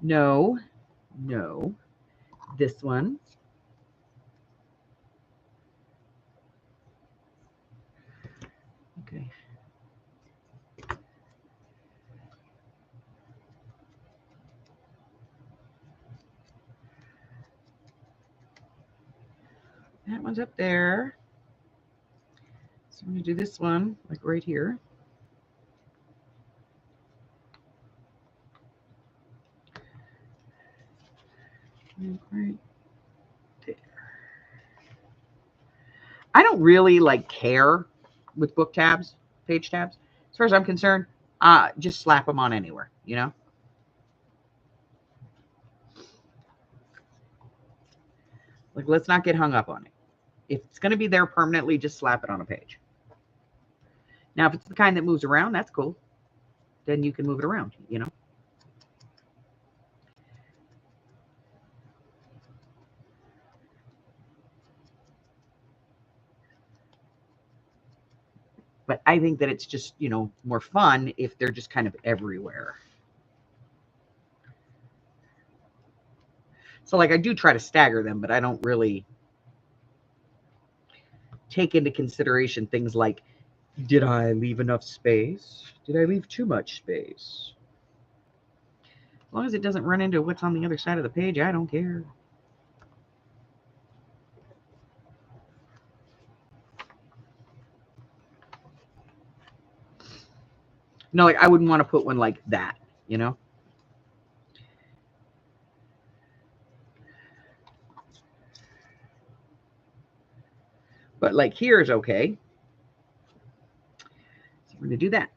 No. No. This one. Okay. That one's up there. So I'm going to do this one, like right here. Right there. I don't really like care with book tabs, page tabs. As far as I'm concerned, just slap them on anywhere, you know? Like, let's not get hung up on it. If it's going to be there permanently, just slap it on a page. Now, if it's the kind that moves around, that's cool. Then you can move it around, you know? But I think that it's just, you know, more fun if they're just kind of everywhere. So, like, I do try to stagger them, but I don't really take into consideration things like, did I leave enough space? Did I leave too much space? As long as it doesn't run into what's on the other side of the page, I don't care. No, like I wouldn't want to put one like that, you know? But like here is okay. So we're going to do that.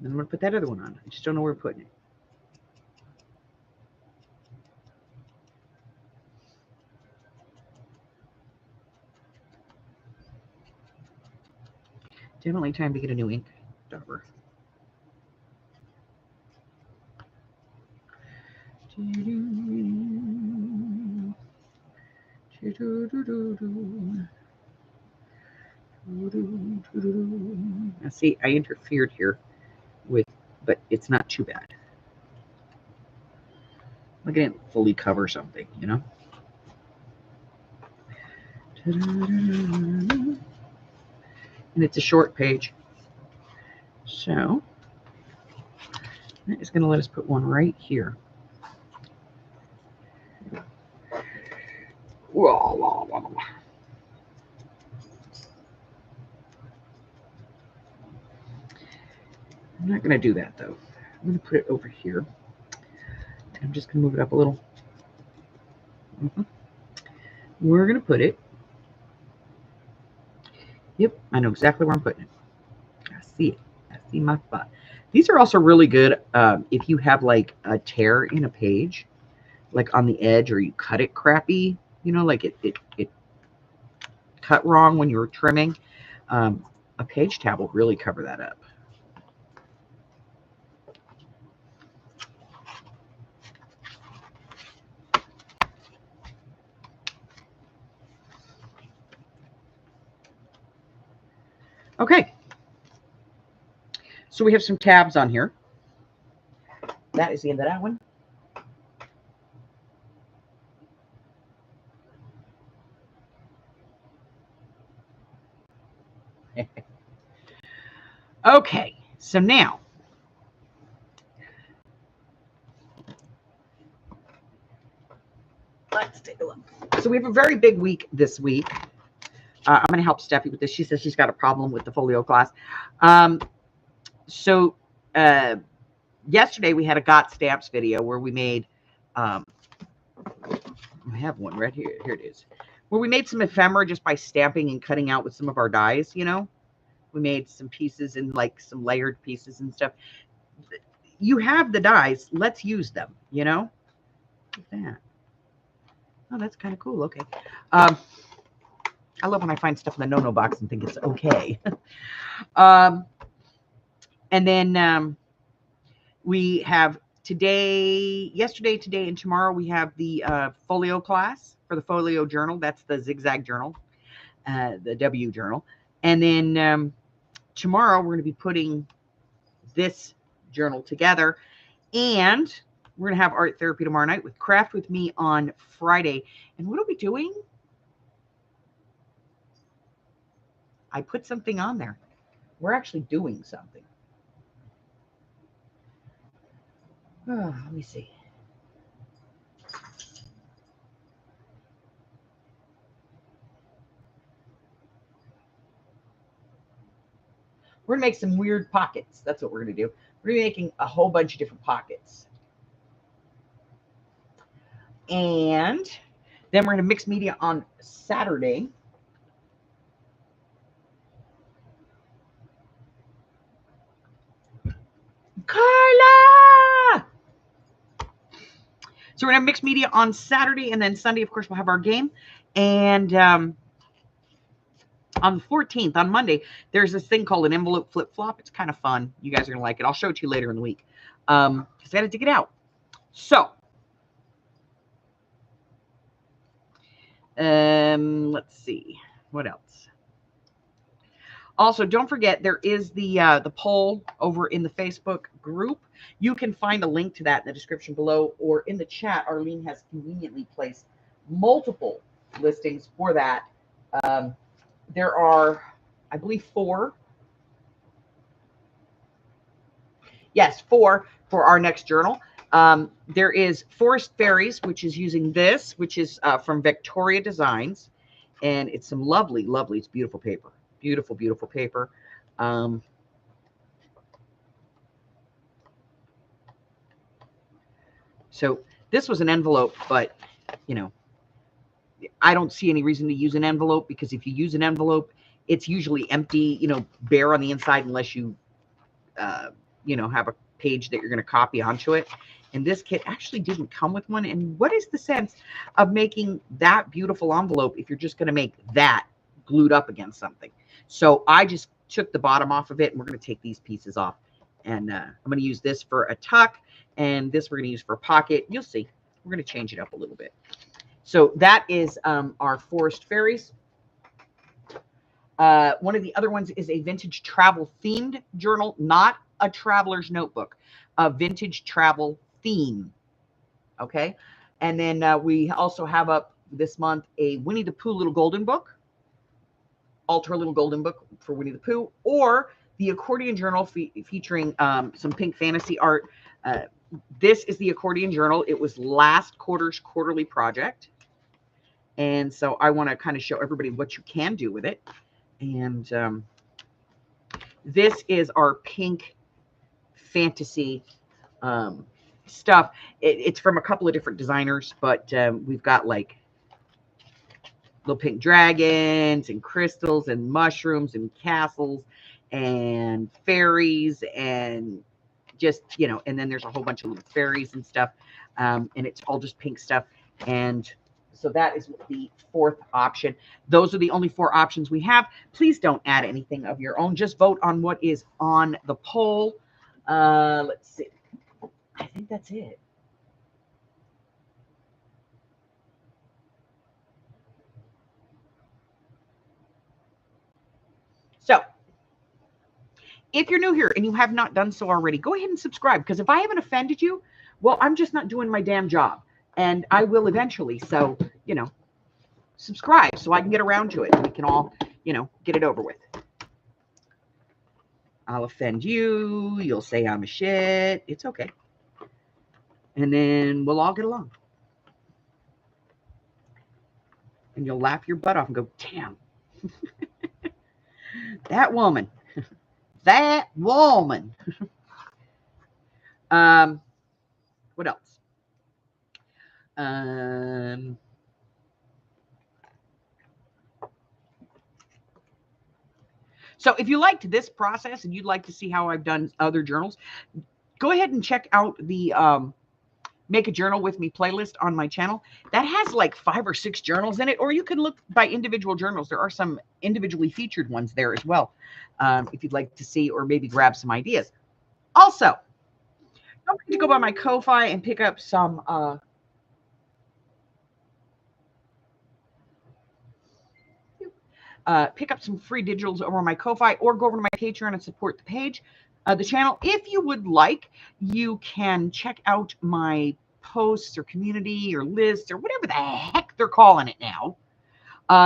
Then I'm going to put that other one on. I just don't know where we're putting it. Definitely time to get a new ink dauber. Now see, I interfered here with, but it's not too bad. Like I didn't fully cover something, you know? And it's a short page. So it's going to let us put one right here. I'm not going to do that though. I'm going to put it over here. And I'm just going to move it up a little. We're going to put it. Yep, I know exactly where I'm putting it. I see it. I see my spot. These are also really good if you have like a tear in a page, like on the edge, or you cut it crappy, you know, like it cut wrong when you were trimming. A page tab will really cover that up. Okay. So we have some tabs on here. That is the end of that one. Okay, so now let's take a look. So we have a very big week this week. I'm going to help Steffi with this. She says she's got a problem with the folio class. So yesterday we had a Got Stamps video where we made, I have one right here. Here it is. Where we made some ephemera just by stamping and cutting out with some of our dies, you know. We made some pieces and like some layered pieces and stuff. You have the dies. Let's use them, you know. Look at that. Oh, that's kind of cool. Okay. I love when I find stuff in the no-no box and think it's okay. And then we have yesterday, today, and tomorrow we have the folio class for the folio journal. That's the zigzag journal, the W journal. And then tomorrow we're going to be putting this journal together. And we're going to have art therapy tomorrow night with Craft With Me on Friday. And what are we doing? I put something on there. We're actually doing something. Oh, let me see. We're going to make some weird pockets. That's what we're going to do. We're going to be making a whole bunch of different pockets. And then we're going to mix media on Saturday. Carla! So we're going to mix media on Saturday, and then Sunday, of course, we'll have our game. And on the 14th, on Monday, there's this thing called an envelope flip-flop. It's kind of fun. You guys are going to like it. I'll show it to you later in the week because I got to dig it out. So let's see. What else? Also, don't forget, there is the poll over in the Facebook group. You can find a link to that in the description below or in the chat. Arlene has conveniently placed multiple listings for that. There are, I believe, 4. Yes, 4 for our next journal. There is Forest Fairies, which is using this, which is from Victoria Designs. And it's some lovely, lovely, it's beautiful paper. Beautiful, beautiful paper. So this was an envelope, but, you know, I don't see any reason to use an envelope because if you use an envelope, it's usually empty, you know, bare on the inside unless you, you know, have a page that you're going to copy onto it. And this kit actually didn't come with one. And what is the sense of making that beautiful envelope if you're just going to make that glued up against something? So I just took the bottom off of it, and we're going to take these pieces off. And I'm going to use this for a tuck, and this we're going to use for a pocket. You'll see. We're going to change it up a little bit. So that is our Forest Fairies. One of the other ones is a vintage travel themed journal, not a traveler's notebook, a vintage travel theme. Okay. And then we also have up this month a Winnie the Pooh Little Golden Book, Ultra Little Golden Book for Winnie the Pooh, or the Accordion Journal featuring some pink fantasy art. This is the Accordion Journal. It was last quarter's quarterly project. And so I want to kind of show everybody what you can do with it. And this is our pink fantasy stuff. It's from a couple of different designers, but we've got like little pink dragons and crystals and mushrooms and castles and fairies and just, you know, and then there's a whole bunch of little fairies and stuff. And it's all just pink stuff. And so that is the fourth option. Those are the only 4 options we have. Please don't add anything of your own. Just vote on what is on the poll. Let's see. I think that's it. So if you're new here and you have not done so already, go ahead and subscribe, because if I haven't offended you, well, I'm just not doing my damn job, and I will eventually. So, you know, subscribe so I can get around to it and we can all, you know, get it over with. I'll offend you. You'll say I'm a shit. It's okay. And then we'll all get along. And you'll laugh your butt off and go, damn. That woman. That woman. What else? So if you liked this process and you'd like to see how I've done other journals, go ahead and check out the Make a Journal with Me playlist on my channel. That has like 5 or 6 journals in it, or you can look by individual journals. There are some individually featured ones there as well, if you'd like to see or maybe grab some ideas. Also, don't forget to go by my Ko-Fi and pick up some free digitals over on my Ko-Fi, or go over to my Patreon and support the page. The channel. If you would like, you can check out my posts or community or lists or whatever the heck they're calling it now.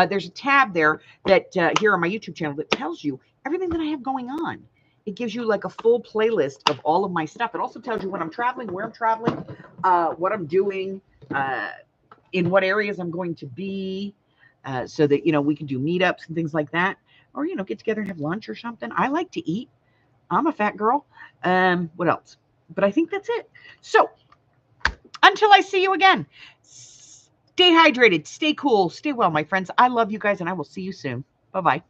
There's a tab there that here on my YouTube channel that tells you everything that I have going on. It gives you like a full playlist of all of my stuff. It also tells you when I'm traveling, where I'm traveling, what I'm doing, in what areas I'm going to be, so that, you know, we can do meetups and things like that, or, you know, get together and have lunch or something. I like to eat. I'm a fat girl. What else? But I think that's it. So until I see you again, stay hydrated, stay cool, stay well, my friends. I love you guys, and I will see you soon. Bye-bye.